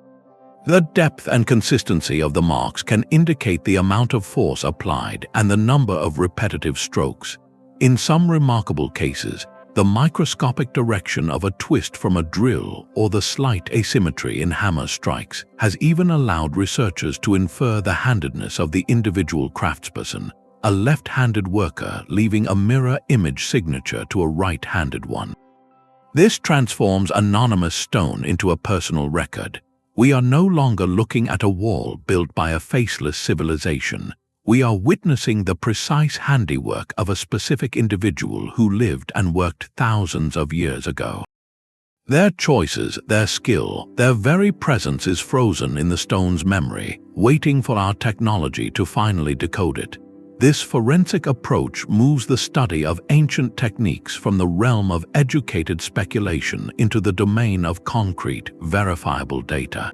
[SPEAKER 1] The depth and consistency of the marks can indicate the amount of force applied and the number of repetitive strokes. In some remarkable cases, the microscopic direction of a twist from a drill or the slight asymmetry in hammer strikes has even allowed researchers to infer the handedness of the individual craftsperson, a left-handed worker leaving a mirror image signature to a right-handed one. This transforms anonymous stone into a personal record. We are no longer looking at a wall built by a faceless civilization. We are witnessing the precise handiwork of a specific individual who lived and worked thousands of years ago. Their choices, their skill, their very presence is frozen in the stone's memory, waiting for our technology to finally decode it. This forensic approach moves the study of ancient techniques from the realm of educated speculation into the domain of concrete, verifiable data.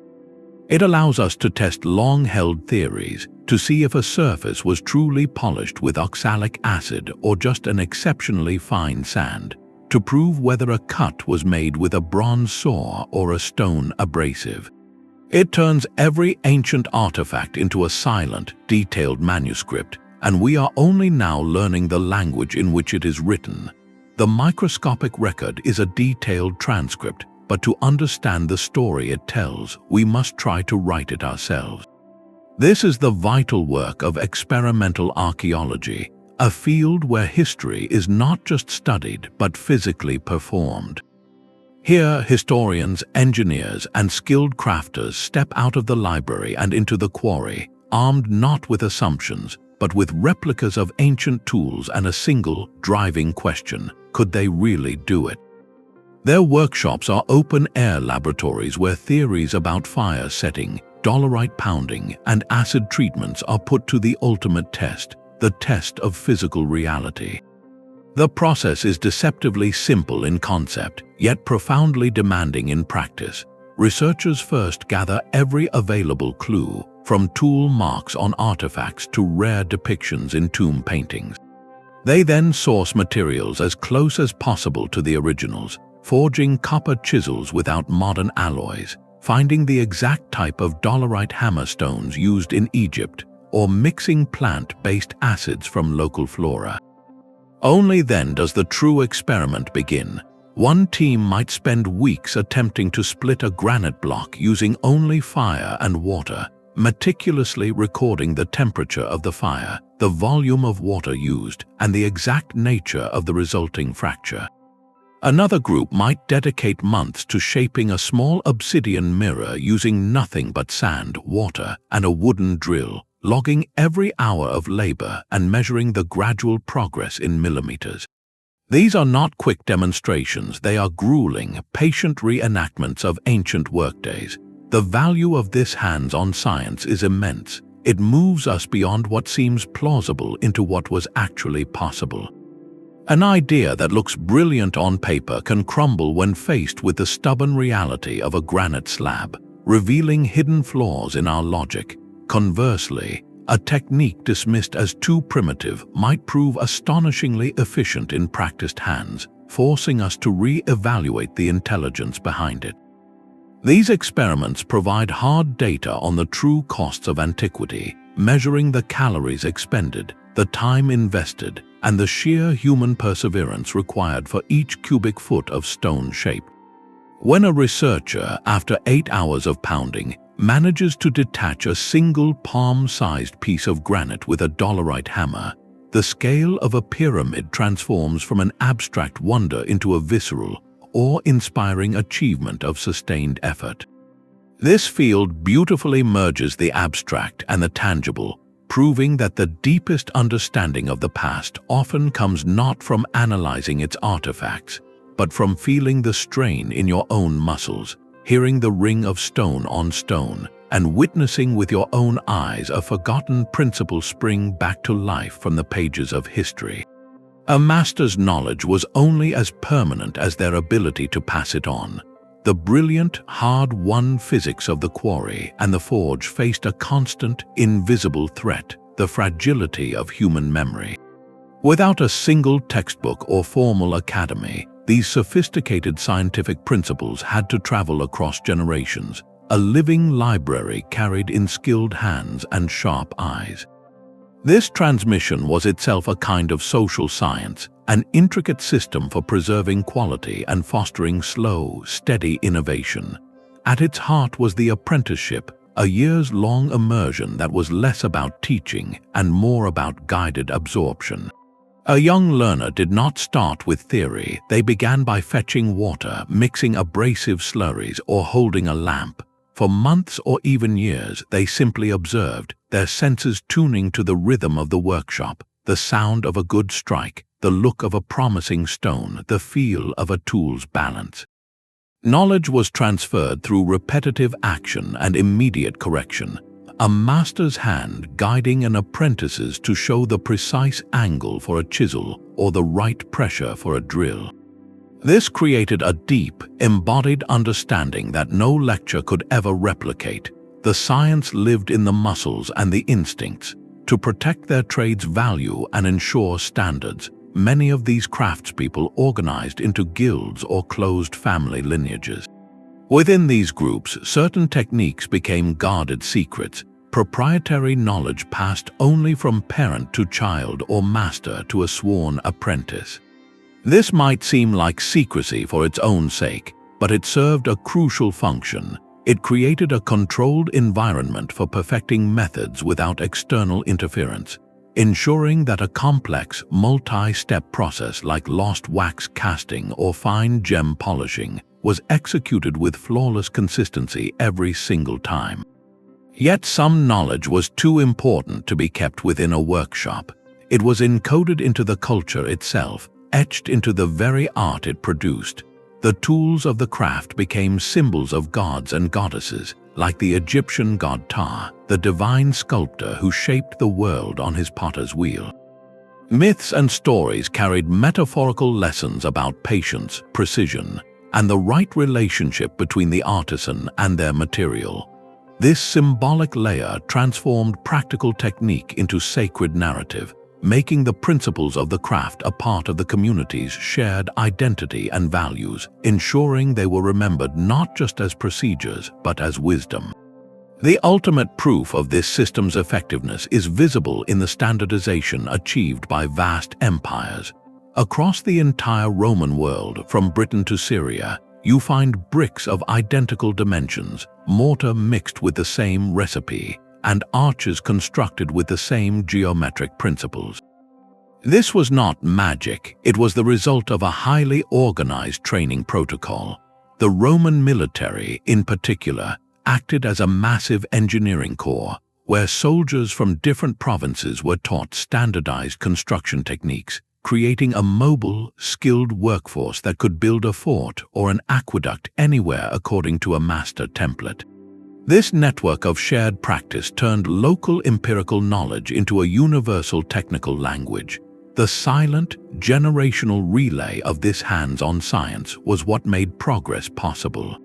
[SPEAKER 1] It allows us to test long-held theories, to see if a surface was truly polished with oxalic acid or just an exceptionally fine sand, to prove whether a cut was made with a bronze saw or a stone abrasive. It turns every ancient artifact into a silent, detailed manuscript, and we are only now learning the language in which it is written. The microscopic record is a detailed transcript, but to understand the story it tells, we must try to write it ourselves. This is the vital work of experimental archaeology, a field where history is not just studied but physically performed. Here, historians, engineers, and skilled crafters step out of the library and into the quarry, armed not with assumptions, but with replicas of ancient tools and a single, driving question: could they really do it? Their workshops are open-air laboratories where theories about fire setting, dolerite pounding, and acid treatments are put to the ultimate test, the test of physical reality. The process is deceptively simple in concept, yet profoundly demanding in practice. Researchers first gather every available clue, from tool marks on artifacts to rare depictions in tomb paintings. They then source materials as close as possible to the originals, forging copper chisels without modern alloys, finding the exact type of dolerite hammerstones used in Egypt, or mixing plant-based acids from local flora. Only then does the true experiment begin. One team might spend weeks attempting to split a granite block using only fire and water, meticulously recording the temperature of the fire, the volume of water used, and the exact nature of the resulting fracture. Another group might dedicate months to shaping a small obsidian mirror using nothing but sand, water, and a wooden drill, logging every hour of labor and measuring the gradual progress in millimeters. These are not quick demonstrations, they are grueling, patient reenactments of ancient workdays. The value of this hands-on science is immense. It moves us beyond what seems plausible into what was actually possible. An idea that looks brilliant on paper can crumble when faced with the stubborn reality of a granite slab, revealing hidden flaws in our logic. Conversely, a technique dismissed as too primitive might prove astonishingly efficient in practiced hands, forcing us to re-evaluate the intelligence behind it. These experiments provide hard data on the true costs of antiquity, measuring the calories expended, the time invested, and the sheer human perseverance required for each cubic foot of stone shape. When a researcher, after 8 hours of pounding, manages to detach a single palm-sized piece of granite with a dolerite hammer, the scale of a pyramid transforms from an abstract wonder into a visceral, awe-inspiring achievement of sustained effort. This field beautifully merges the abstract and the tangible, proving that the deepest understanding of the past often comes not from analyzing its artifacts, but from feeling the strain in your own muscles, hearing the ring of stone on stone, and witnessing with your own eyes a forgotten principle spring back to life from the pages of history. A master's knowledge was only as permanent as their ability to pass it on. The brilliant, hard-won physics of the quarry and the forge faced a constant, invisible threat, the fragility of human memory. Without a single textbook or formal academy, these sophisticated scientific principles had to travel across generations, a living library carried in skilled hands and sharp eyes. This transmission was itself a kind of social science, an intricate system for preserving quality and fostering slow, steady innovation. At its heart was the apprenticeship, a years-long immersion that was less about teaching and more about guided absorption. A young learner did not start with theory. They began by fetching water, mixing abrasive slurries, or holding a lamp. For months or even years, they simply observed, their senses tuning to the rhythm of the workshop, the sound of a good strike, the look of a promising stone, the feel of a tool's balance. Knowledge was transferred through repetitive action and immediate correction, a master's hand guiding an apprentice's to show the precise angle for a chisel or the right pressure for a drill. This created a deep, embodied understanding that no lecture could ever replicate. The science lived in the muscles and the instincts. To protect their trade's value and ensure standards, many of these craftspeople organized into guilds or closed family lineages. Within these groups, certain techniques became guarded secrets, proprietary knowledge passed only from parent to child or master to a sworn apprentice. This might seem like secrecy for its own sake, but it served a crucial function. It created a controlled environment for perfecting methods without external interference, ensuring that a complex, multi-step process like lost wax casting or fine gem polishing was executed with flawless consistency every single time. Yet some knowledge was too important to be kept within a workshop. It was encoded into the culture itself, etched into the very art it produced. The tools of the craft became symbols of gods and goddesses, like the Egyptian god Ptah, the divine sculptor who shaped the world on his potter's wheel. Myths and stories carried metaphorical lessons about patience, precision, and the right relationship between the artisan and their material. This symbolic layer transformed practical technique into sacred narrative, making the principles of the craft a part of the community's shared identity and values, ensuring they were remembered not just as procedures, but as wisdom. The ultimate proof of this system's effectiveness is visible in the standardization achieved by vast empires. Across the entire Roman world, from Britain to Syria, you find bricks of identical dimensions, mortar mixed with the same recipe, and arches constructed with the same geometric principles. This was not magic, it was the result of a highly organized training protocol. The Roman military, in particular, acted as a massive engineering corps, where soldiers from different provinces were taught standardized construction techniques, creating a mobile, skilled workforce that could build a fort or an aqueduct anywhere according to a master template. This network of shared practice turned local empirical knowledge into a universal technical language. The silent, generational relay of this hands-on science was what made progress possible.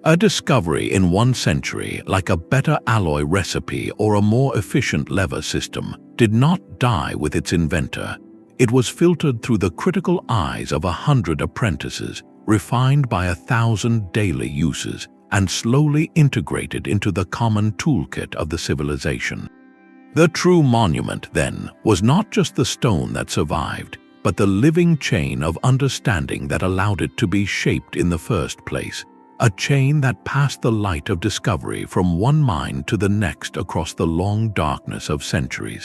[SPEAKER 1] A discovery in one century, like a better alloy recipe or a more efficient lever system, did not die with its inventor. It was filtered through the critical eyes of 100 apprentices, refined by 1,000 daily uses, and slowly integrated into the common toolkit of the civilization. The true monument, then, was not just the stone that survived, but the living chain of understanding that allowed it to be shaped in the first place, a chain that passed the light of discovery from one mind to the next across the long darkness of centuries.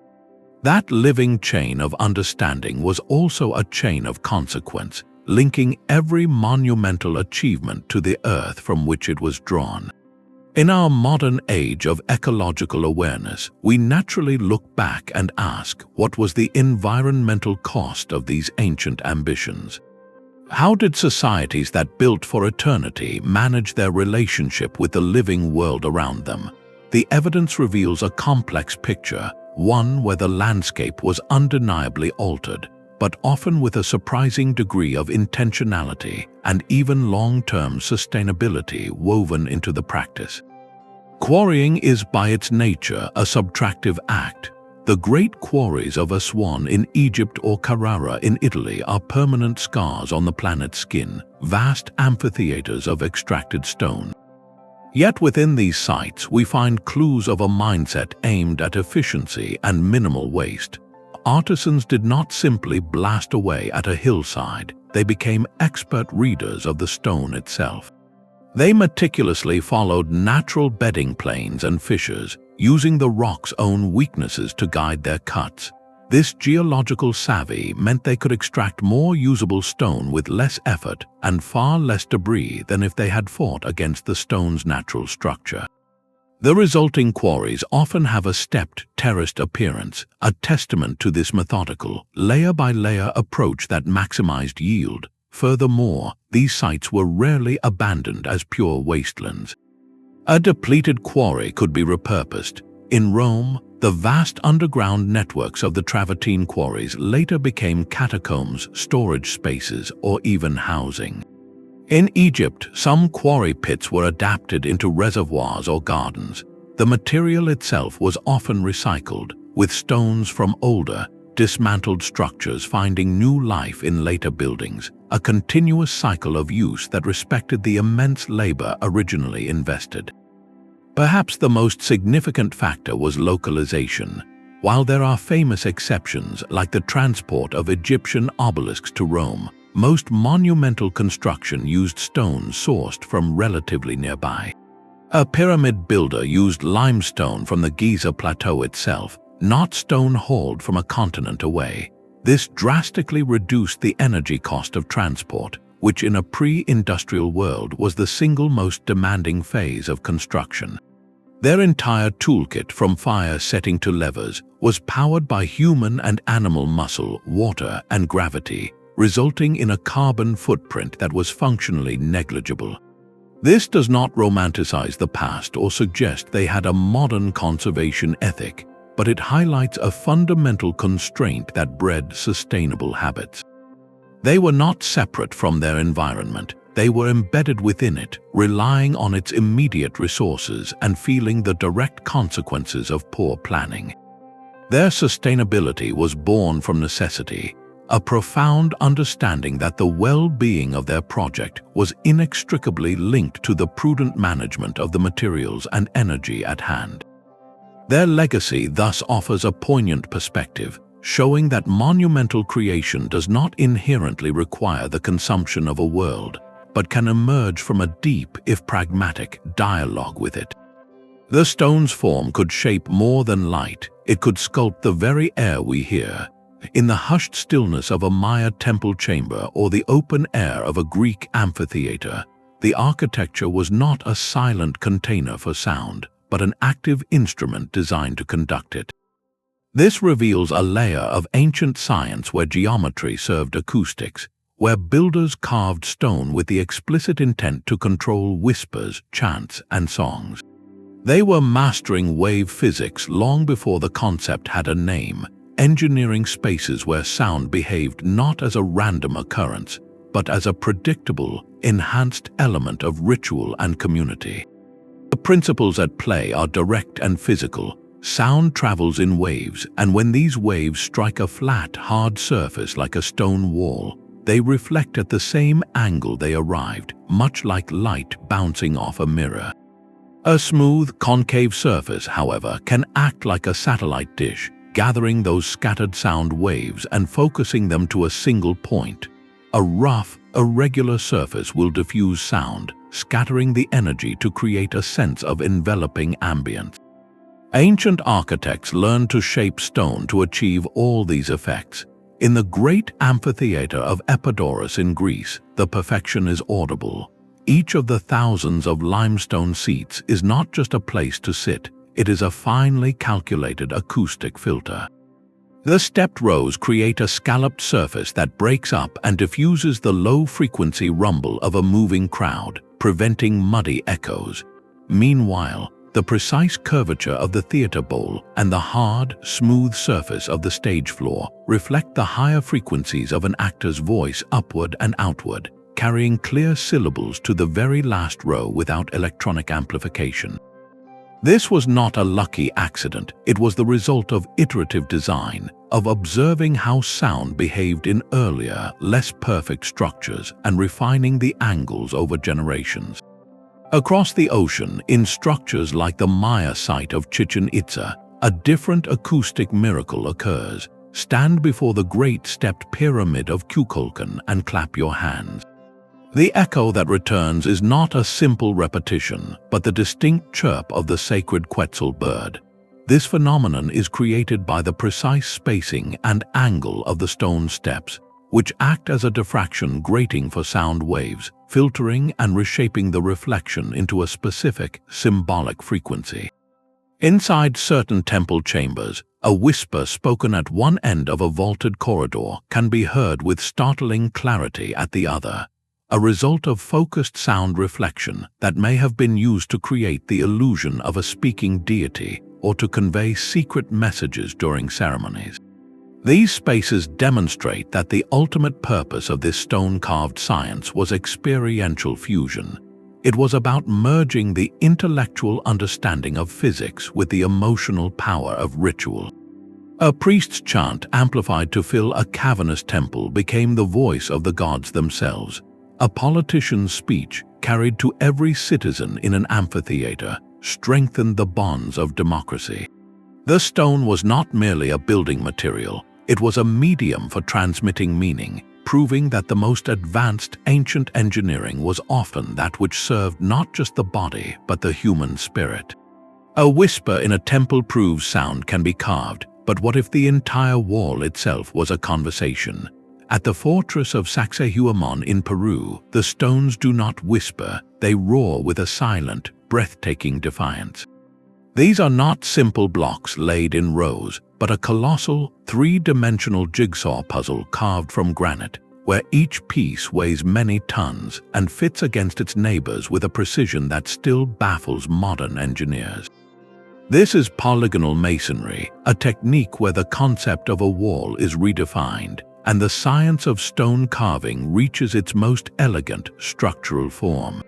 [SPEAKER 1] That living chain of understanding was also a chain of consequence, linking every monumental achievement to the earth from which it was drawn. In our modern age of ecological awareness, we naturally look back and ask, what was the environmental cost of these ancient ambitions? How did societies that built for eternity manage their relationship with the living world around them? The evidence reveals a complex picture, one where the landscape was undeniably altered, but often with a surprising degree of intentionality and even long-term sustainability woven into the practice. Quarrying is by its nature a subtractive act. The great quarries of Aswan in Egypt or Carrara in Italy are permanent scars on the planet's skin, vast amphitheaters of extracted stone. Yet within these sites we find clues of a mindset aimed at efficiency and minimal waste. Artisans did not simply blast away at a hillside, they became expert readers of the stone itself. They meticulously followed natural bedding planes and fissures, using the rock's own weaknesses to guide their cuts. This geological savvy meant they could extract more usable stone with less effort and far less debris than if they had fought against the stone's natural structure. The resulting quarries often have a stepped, terraced appearance, a testament to this methodical, layer-by-layer approach that maximized yield. Furthermore, these sites were rarely abandoned as pure wastelands. A depleted quarry could be repurposed. In Rome, the vast underground networks of the Travertine quarries later became catacombs, storage spaces, or even housing. In Egypt, some quarry pits were adapted into reservoirs or gardens. The material itself was often recycled, with stones from older, dismantled structures finding new life in later buildings, a continuous cycle of use that respected the immense labor originally invested. Perhaps the most significant factor was localization. While there are famous exceptions like the transport of Egyptian obelisks to Rome, most monumental construction used stone sourced from relatively nearby. A pyramid builder used limestone from the Giza plateau itself, not stone hauled from a continent away. This drastically reduced the energy cost of transport, which in a pre-industrial world was the single most demanding phase of construction. Their entire toolkit, from fire setting to levers, was powered by human and animal muscle, water, and gravity, resulting in a carbon footprint that was functionally negligible. This does not romanticize the past or suggest they had a modern conservation ethic, but it highlights a fundamental constraint that bred sustainable habits. They were not separate from their environment, they were embedded within it, relying on its immediate resources and feeling the direct consequences of poor planning. Their sustainability was born from necessity, a profound understanding that the well-being of their project was inextricably linked to the prudent management of the materials and energy at hand. Their legacy thus offers a poignant perspective, showing that monumental creation does not inherently require the consumption of a world, but can emerge from a deep, if pragmatic, dialogue with it. The stone's form could shape more than light. It could sculpt the very air we hear. In the hushed stillness of a Maya temple chamber or the open air of a Greek amphitheater, the architecture was not a silent container for sound, but an active instrument designed to conduct it. This reveals a layer of ancient science where geometry served acoustics, where builders carved stone with the explicit intent to control whispers, chants, and songs. They were mastering wave physics long before the concept had a name, engineering spaces where sound behaved not as a random occurrence, but as a predictable, enhanced element of ritual and community. The principles at play are direct and physical. Sound travels in waves, and when these waves strike a flat, hard surface like a stone wall, they reflect at the same angle they arrived, much like light bouncing off a mirror. A smooth, concave surface, however, can act like a satellite dish, gathering those scattered sound waves and focusing them to a single point. A rough, irregular surface will diffuse sound, scattering the energy to create a sense of enveloping ambience. Ancient architects learned to shape stone to achieve all these effects. In the great amphitheater of Epidaurus in Greece, the perfection is audible. Each of the thousands of limestone seats is not just a place to sit, it is a finely calculated acoustic filter. The stepped rows create a scalloped surface that breaks up and diffuses the low-frequency rumble of a moving crowd, preventing muddy echoes. Meanwhile, the precise curvature of the theater bowl and the hard, smooth surface of the stage floor reflect the higher frequencies of an actor's voice upward and outward, carrying clear syllables to the very last row without electronic amplification. This was not a lucky accident, it was the result of iterative design, of observing how sound behaved in earlier, less perfect structures and refining the angles over generations. Across the ocean, in structures like the Maya site of Chichen Itza, a different acoustic miracle occurs. Stand before the great stepped pyramid of Kukulkan and clap your hands. The echo that returns is not a simple repetition, but the distinct chirp of the sacred Quetzal bird. This phenomenon is created by the precise spacing and angle of the stone steps, which act as a diffraction grating for sound waves, filtering and reshaping the reflection into a specific, symbolic frequency. Inside certain temple chambers, a whisper spoken at one end of a vaulted corridor can be heard with startling clarity at the other, a result of focused sound reflection that may have been used to create the illusion of a speaking deity or to convey secret messages during ceremonies. These spaces demonstrate that the ultimate purpose of this stone-carved science was experiential fusion. It was about merging the intellectual understanding of physics with the emotional power of ritual. A priest's chant amplified to fill a cavernous temple became the voice of the gods themselves. A politician's speech, carried to every citizen in an amphitheater, strengthened the bonds of democracy. The stone was not merely a building material, it was a medium for transmitting meaning, proving that the most advanced ancient engineering was often that which served not just the body but the human spirit. A whisper in a temple proves sound can be carved, but what if the entire wall itself was a conversation? At the fortress of Sacsayhuaman in Peru, the stones do not whisper, they roar with a silent, breathtaking defiance. These are not simple blocks laid in rows, but a colossal, three-dimensional jigsaw puzzle carved from granite, where each piece weighs many tons and fits against its neighbors with a precision that still baffles modern engineers. This is polygonal masonry, a technique where the concept of a wall is redefined, and the science of stone carving reaches its most elegant structural form.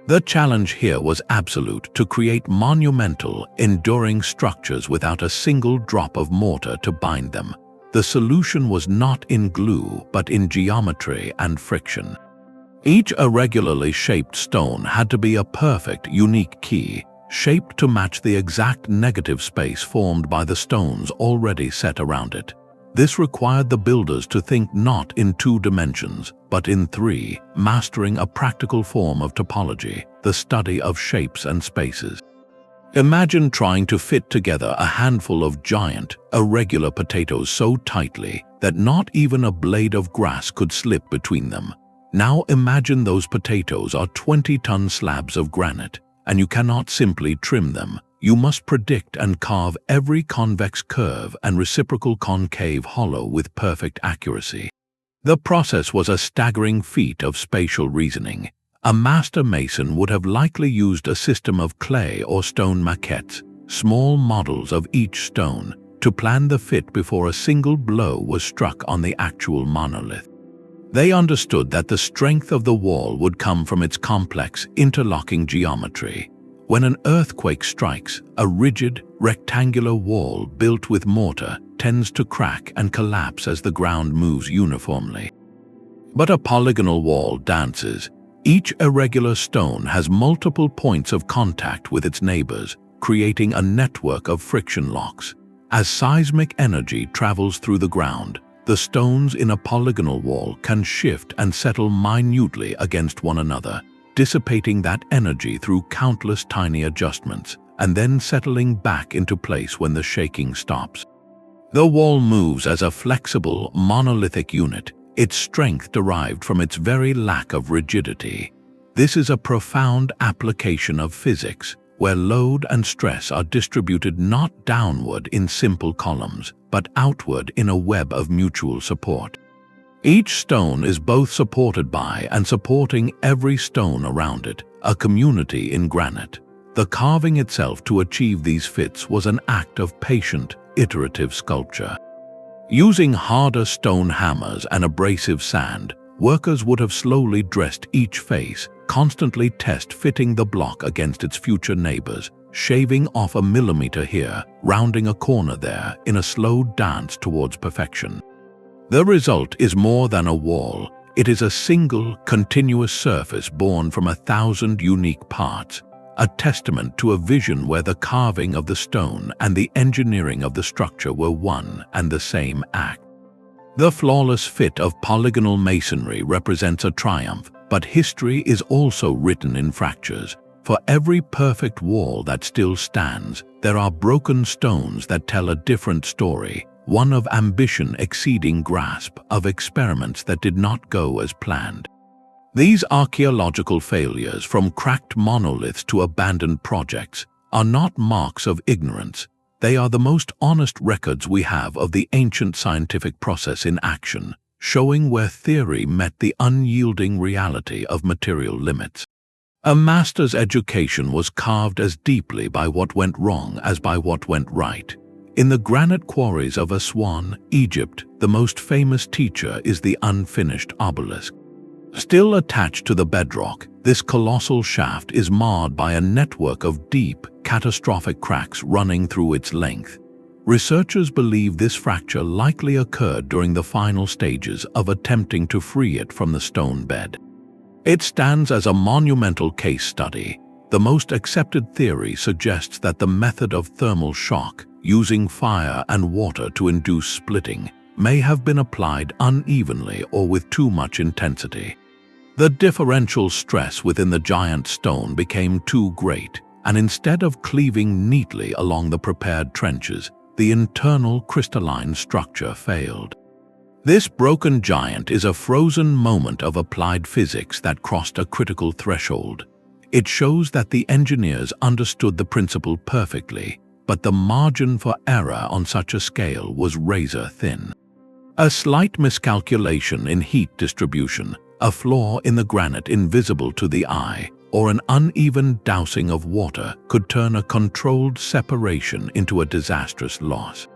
[SPEAKER 1] The challenge here was absolute: to create monumental, enduring structures without a single drop of mortar to bind them. The solution was not in glue, but in geometry and friction. Each irregularly shaped stone had to be a perfect, unique key, shaped to match the exact negative space formed by the stones already set around it. This required the builders to think not in 2 dimensions, but in 3, mastering a practical form of topology, the study of shapes and spaces. Imagine trying to fit together a handful of giant, irregular potatoes so tightly that not even a blade of grass could slip between them. Now imagine those potatoes are 20-ton slabs of granite, and you cannot simply trim them. You must predict and carve every convex curve and reciprocal concave hollow with perfect accuracy. The process was a staggering feat of spatial reasoning. A master mason would have likely used a system of clay or stone maquettes, small models of each stone, to plan the fit before a single blow was struck on the actual monolith. They understood that the strength of the wall would come from its complex, interlocking geometry. When an earthquake strikes, a rigid, rectangular wall built with mortar tends to crack and collapse as the ground moves uniformly. But a polygonal wall dances. Each irregular stone has multiple points of contact with its neighbors, creating a network of friction locks. As seismic energy travels through the ground, the stones in a polygonal wall can shift and settle minutely against one another, dissipating that energy through countless tiny adjustments, and then settling back into place when the shaking stops. The wall moves as a flexible, monolithic unit, its strength derived from its very lack of rigidity. This is a profound application of physics, where load and stress are distributed not downward in simple columns, but outward in a web of mutual support. Each stone is both supported by and supporting every stone around it, a community in granite. The carving itself to achieve these fits was an act of patient, iterative sculpture. Using harder stone hammers and abrasive sand, workers would have slowly dressed each face, constantly test-fitting the block against its future neighbors, shaving off a millimeter here, rounding a corner there, in a slow dance towards perfection. The result is more than a wall. It is a single, continuous surface born from 1,000 unique parts, a testament to a vision where the carving of the stone and the engineering of the structure were one and the same act. The flawless fit of polygonal masonry represents a triumph, but history is also written in fractures. For every perfect wall that still stands, there are broken stones that tell a different story, one of ambition exceeding grasp, of experiments that did not go as planned. These archaeological failures, from cracked monoliths to abandoned projects, are not marks of ignorance. They are the most honest records we have of the ancient scientific process in action, showing where theory met the unyielding reality of material limits. A master's education was carved as deeply by what went wrong as by what went right. In the granite quarries of Aswan, Egypt, the most famous teacher is the unfinished obelisk. Still attached to the bedrock, this colossal shaft is marred by a network of deep, catastrophic cracks running through its length. Researchers believe this fracture likely occurred during the final stages of attempting to free it from the stone bed. It stands as a monumental case study. The most accepted theory suggests that the method of thermal shock, using fire and water to induce splitting, may have been applied unevenly or with too much intensity. The differential stress within the giant stone became too great, and instead of cleaving neatly along the prepared trenches, the internal crystalline structure failed. This broken giant is a frozen moment of applied physics that crossed a critical threshold. It shows that the engineers understood the principle perfectly, but the margin for error on such a scale was razor thin. A slight miscalculation in heat distribution, a flaw in the granite invisible to the eye, or an uneven dousing of water could turn a controlled separation into a disastrous loss.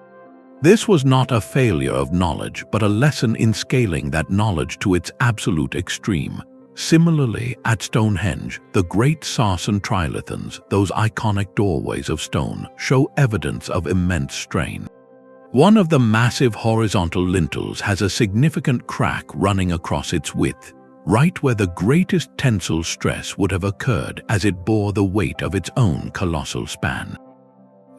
[SPEAKER 1] This was not a failure of knowledge, but a lesson in scaling that knowledge to its absolute extreme. Similarly, at Stonehenge, the great Sarsen trilithons, those iconic doorways of stone, show evidence of immense strain. One of the massive horizontal lintels has a significant crack running across its width, right where the greatest tensile stress would have occurred as it bore the weight of its own colossal span.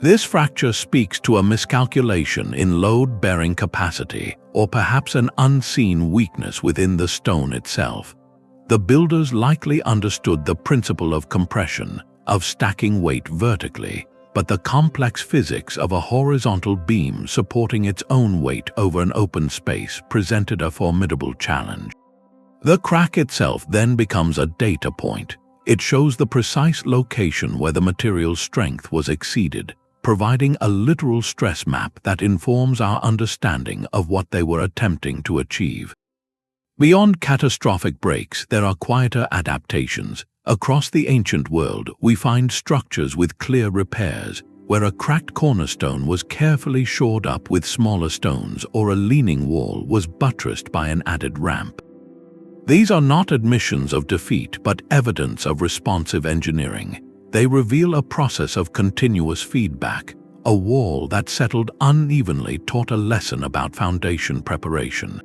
[SPEAKER 1] This fracture speaks to a miscalculation in load-bearing capacity, or perhaps an unseen weakness within the stone itself. The builders likely understood the principle of compression, of stacking weight vertically, but the complex physics of a horizontal beam supporting its own weight over an open space presented a formidable challenge. The crack itself then becomes a data point. It shows the precise location where the material's strength was exceeded, providing a literal stress map that informs our understanding of what they were attempting to achieve. Beyond catastrophic breaks, there are quieter adaptations. Across the ancient world, we find structures with clear repairs, where a cracked cornerstone was carefully shored up with smaller stones or a leaning wall was buttressed by an added ramp. These are not admissions of defeat, but evidence of responsive engineering. They reveal a process of continuous feedback. A wall that settled unevenly taught a lesson about foundation preparation.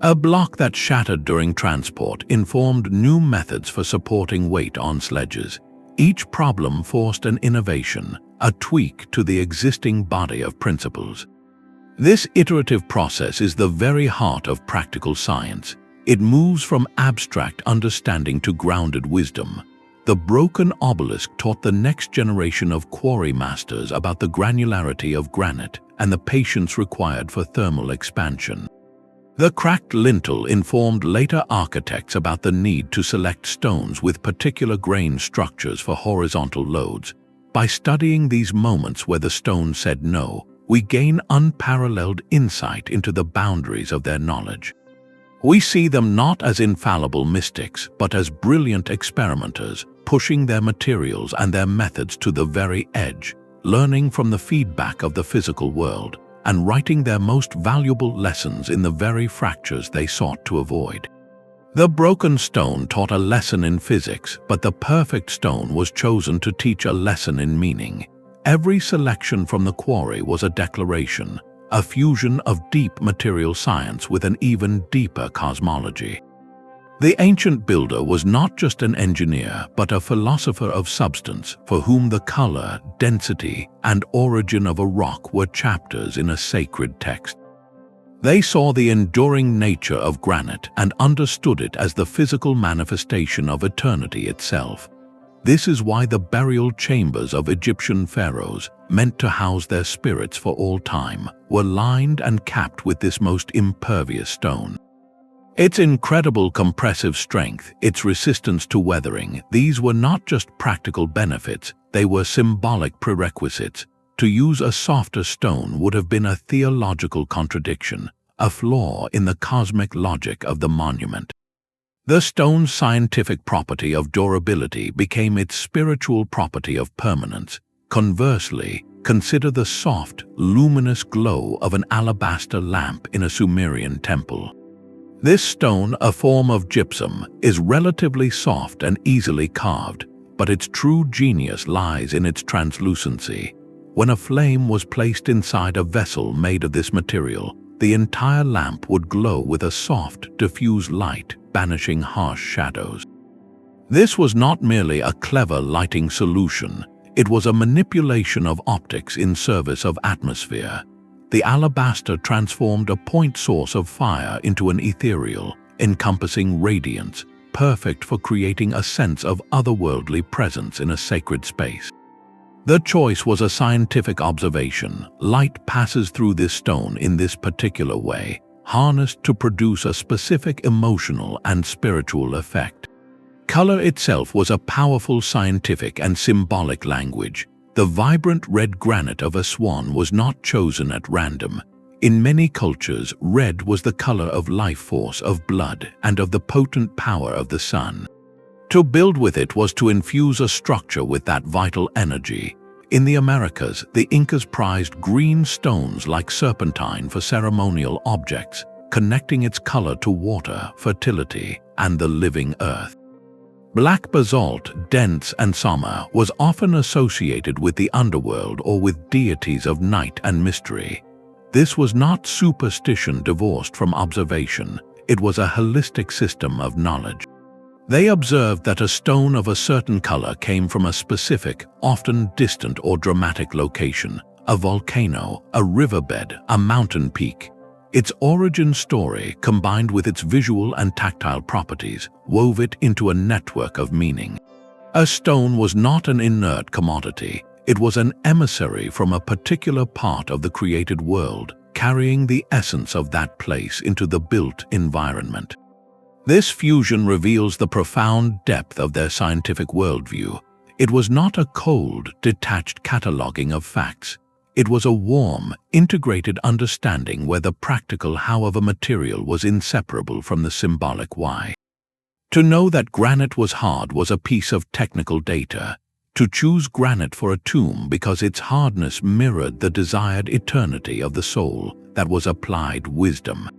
[SPEAKER 1] A block that shattered during transport informed new methods for supporting weight on sledges. Each problem forced an innovation, a tweak to the existing body of principles. This iterative process is the very heart of practical science. It moves from abstract understanding to grounded wisdom. The broken obelisk taught the next generation of quarry masters about the granularity of granite and the patience required for thermal expansion. The cracked lintel informed later architects about the need to select stones with particular grain structures for horizontal loads. By studying these moments where the stone said no, we gain unparalleled insight into the boundaries of their knowledge. We see them not as infallible mystics, but as brilliant experimenters, pushing their materials and their methods to the very edge, learning from the feedback of the physical world, and writing their most valuable lessons in the very fractures they sought to avoid. The broken stone taught a lesson in physics, but the perfect stone was chosen to teach a lesson in meaning. Every selection from the quarry was a declaration, a fusion of deep material science with an even deeper cosmology. The ancient builder was not just an engineer, but a philosopher of substance for whom the color, density, and origin of a rock were chapters in a sacred text. They saw the enduring nature of granite and understood it as the physical manifestation of eternity itself. This is why the burial chambers of Egyptian pharaohs, meant to house their spirits for all time, were lined and capped with this most impervious stone. Its incredible compressive strength, its resistance to weathering, these were not just practical benefits, they were symbolic prerequisites. To use a softer stone would have been a theological contradiction, a flaw in the cosmic logic of the monument. The stone's scientific property of durability became its spiritual property of permanence. Conversely, consider the soft, luminous glow of an alabaster lamp in a Sumerian temple. This stone, a form of gypsum, is relatively soft and easily carved, but its true genius lies in its translucency. When a flame was placed inside a vessel made of this material, the entire lamp would glow with a soft, diffuse light, banishing harsh shadows. This was not merely a clever lighting solution, it was a manipulation of optics in service of atmosphere. The alabaster transformed a point source of fire into an ethereal, encompassing radiance, perfect for creating a sense of otherworldly presence in a sacred space. The choice was a scientific observation. Light passes through this stone in this particular way, harnessed to produce a specific emotional and spiritual effect. Color itself was a powerful scientific and symbolic language. The vibrant red granite of Aswan was not chosen at random. In many cultures, red was the color of life force, of blood, and of the potent power of the sun. To build with it was to infuse a structure with that vital energy. In the Americas, the Incas prized green stones like serpentine for ceremonial objects, connecting its color to water, fertility, and the living earth. Black basalt, dense and somber, was often associated with the underworld or with deities of night and mystery. This was not superstition divorced from observation, it was a holistic system of knowledge. They observed that a stone of a certain color came from a specific, often distant or dramatic location, a volcano, a riverbed, a mountain peak. Its origin story, combined with its visual and tactile properties, wove it into a network of meaning. A stone was not an inert commodity. It was an emissary from a particular part of the created world, carrying the essence of that place into the built environment. This fusion reveals the profound depth of their scientific worldview. It was not a cold, detached cataloging of facts. It was a warm, integrated understanding where the practical how of a material was inseparable from the symbolic why. To know that granite was hard was a piece of technical data. To choose granite for a tomb because its hardness mirrored the desired eternity of the soul, that was applied wisdom.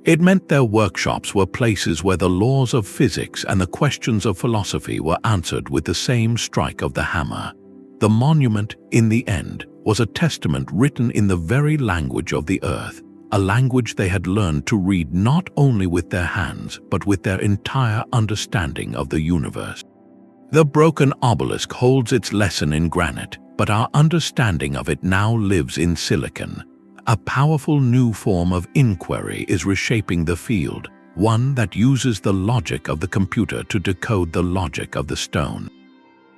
[SPEAKER 1] It meant their workshops were places where the laws of physics and the questions of philosophy were answered with the same strike of the hammer. The monument, in the end, was a testament written in the very language of the earth, a language they had learned to read not only with their hands, but with their entire understanding of the universe. The broken obelisk holds its lesson in granite, but our understanding of it now lives in silicon. A powerful new form of inquiry is reshaping the field, one that uses the logic of the computer to decode the logic of the stone.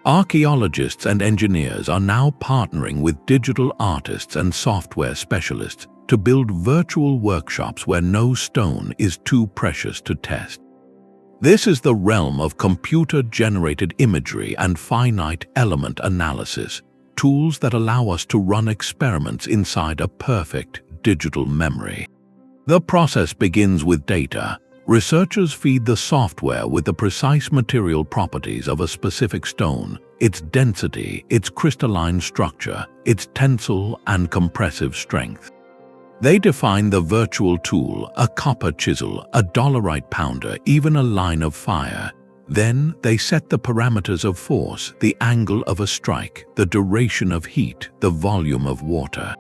[SPEAKER 1] Archaeologists and engineers are now partnering with digital artists and software specialists to build virtual workshops where no stone is too precious to test. This is the realm of computer-generated imagery and finite element analysis, tools that allow us to run experiments inside a perfect digital memory. The process begins with data. Researchers feed the software with the precise material properties of a specific stone, its density, its crystalline structure, its tensile and compressive strength. They define the virtual tool, a copper chisel, a dolerite pounder, even a line of fire. Then they set the parameters of force, the angle of a strike, the duration of heat, the volume of water.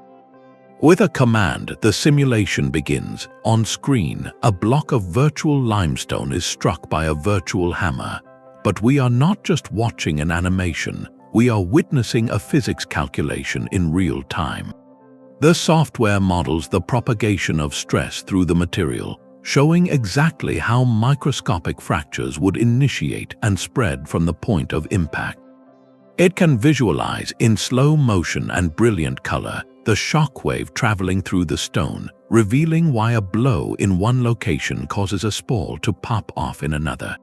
[SPEAKER 1] With a command, the simulation begins. On screen, a block of virtual limestone is struck by a virtual hammer. But we are not just watching an animation, we are witnessing a physics calculation in real time. The software models the propagation of stress through the material, showing exactly how microscopic fractures would initiate and spread from the point of impact. It can visualize in slow motion and brilliant color the shockwave traveling through the stone, revealing why a blow in one location causes a spall to pop off in another.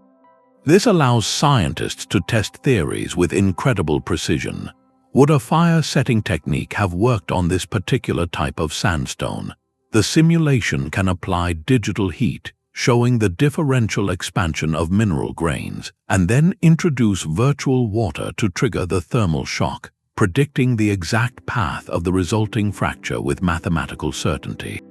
[SPEAKER 1] This allows scientists to test theories with incredible precision. Would a fire-setting technique have worked on this particular type of sandstone? The simulation can apply digital heat, showing the differential expansion of mineral grains, and then introduce virtual water to trigger the thermal shock, predicting the exact path of the resulting fracture with mathematical certainty.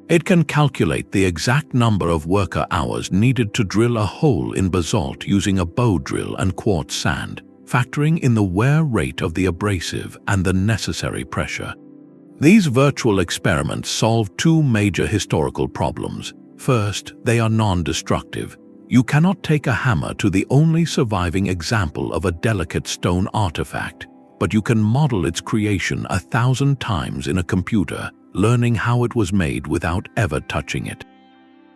[SPEAKER 1] It can calculate the exact number of worker hours needed to drill a hole in basalt using a bow drill and quartz sand, factoring in the wear rate of the abrasive and the necessary pressure. These virtual experiments solve two major historical problems. First, they are non-destructive. You cannot take a hammer to the only surviving example of a delicate stone artifact, but you can model its creation 1,000 times in a computer, learning how it was made without ever touching it.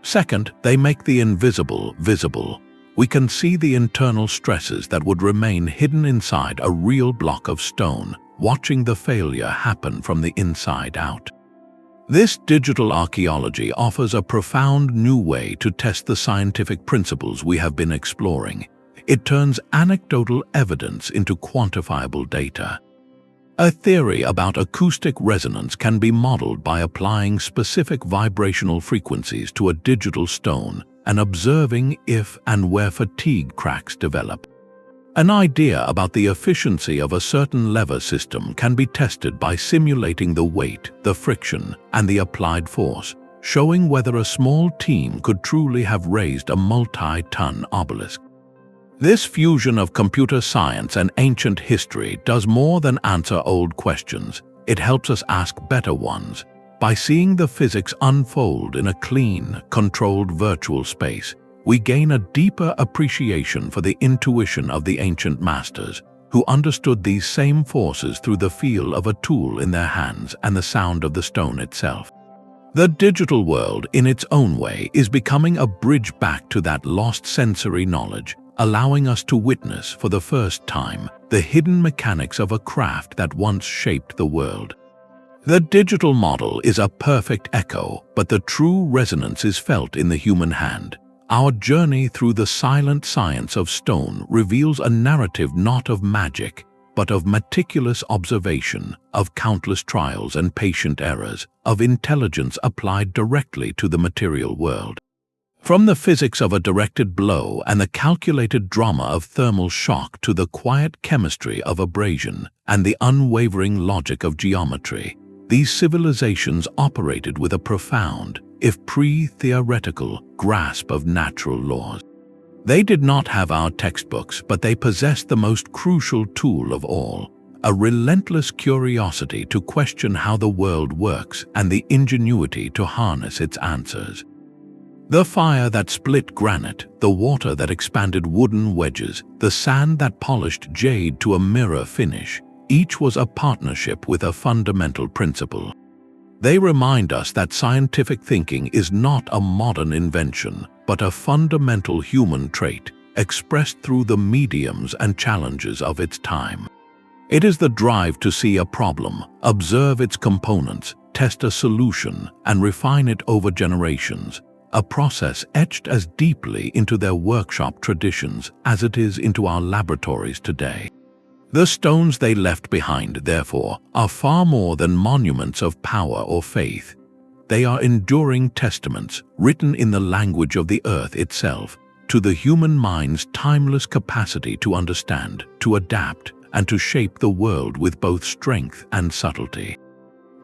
[SPEAKER 1] Second, they make the invisible visible. We can see the internal stresses that would remain hidden inside a real block of stone, watching the failure happen from the inside out. This digital archaeology offers a profound new way to test the scientific principles we have been exploring. It turns anecdotal evidence into quantifiable data. A theory about acoustic resonance can be modeled by applying specific vibrational frequencies to a digital stone and observing if and where fatigue cracks develop. An idea about the efficiency of a certain lever system can be tested by simulating the weight, the friction, and the applied force, showing whether a small team could truly have raised a multi-ton obelisk. This fusion of computer science and ancient history does more than answer old questions. It helps us ask better ones. By seeing the physics unfold in a clean, controlled virtual space, we gain a deeper appreciation for the intuition of the ancient masters, who understood these same forces through the feel of a tool in their hands and the sound of the stone itself. The digital world, in its own way, is becoming a bridge back to that lost sensory knowledge, allowing us to witness for the first time the hidden mechanics of a craft that once shaped the world. The digital model is a perfect echo, but the true resonance is felt in the human hand. Our journey through the silent science of stone reveals a narrative not of magic, but of meticulous observation, of countless trials and patient errors, of intelligence applied directly to the material world. From the physics of a directed blow and the calculated drama of thermal shock to the quiet chemistry of abrasion and the unwavering logic of geometry, these civilizations operated with a profound, if pre-theoretical, grasp of natural laws. They did not have our textbooks, but they possessed the most crucial tool of all, a relentless curiosity to question how the world works and the ingenuity to harness its answers. The fire that split granite, the water that expanded wooden wedges, the sand that polished jade to a mirror finish, each was a partnership with a fundamental principle. They remind us that scientific thinking is not a modern invention, but a fundamental human trait, expressed through the mediums and challenges of its time. It is the drive to see a problem, observe its components, test a solution, and refine it over generations, a process etched as deeply into their workshop traditions as it is into our laboratories today. The stones they left behind, therefore, are far more than monuments of power or faith. They are enduring testaments, written in the language of the earth itself, to the human mind's timeless capacity to understand, to adapt, and to shape the world with both strength and subtlety.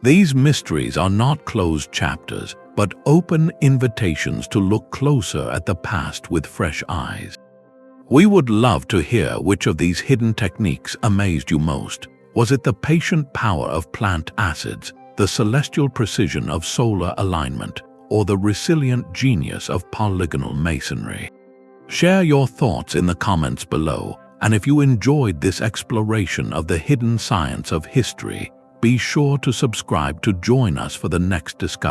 [SPEAKER 1] These mysteries are not closed chapters, but open invitations to look closer at the past with fresh eyes. We would love to hear which of these hidden techniques amazed you most. Was it the patient power of plant acids, the celestial precision of solar alignment, or the resilient genius of polygonal masonry? Share your thoughts in the comments below, and if you enjoyed this exploration of the hidden science of history, be sure to subscribe to join us for the next discussion.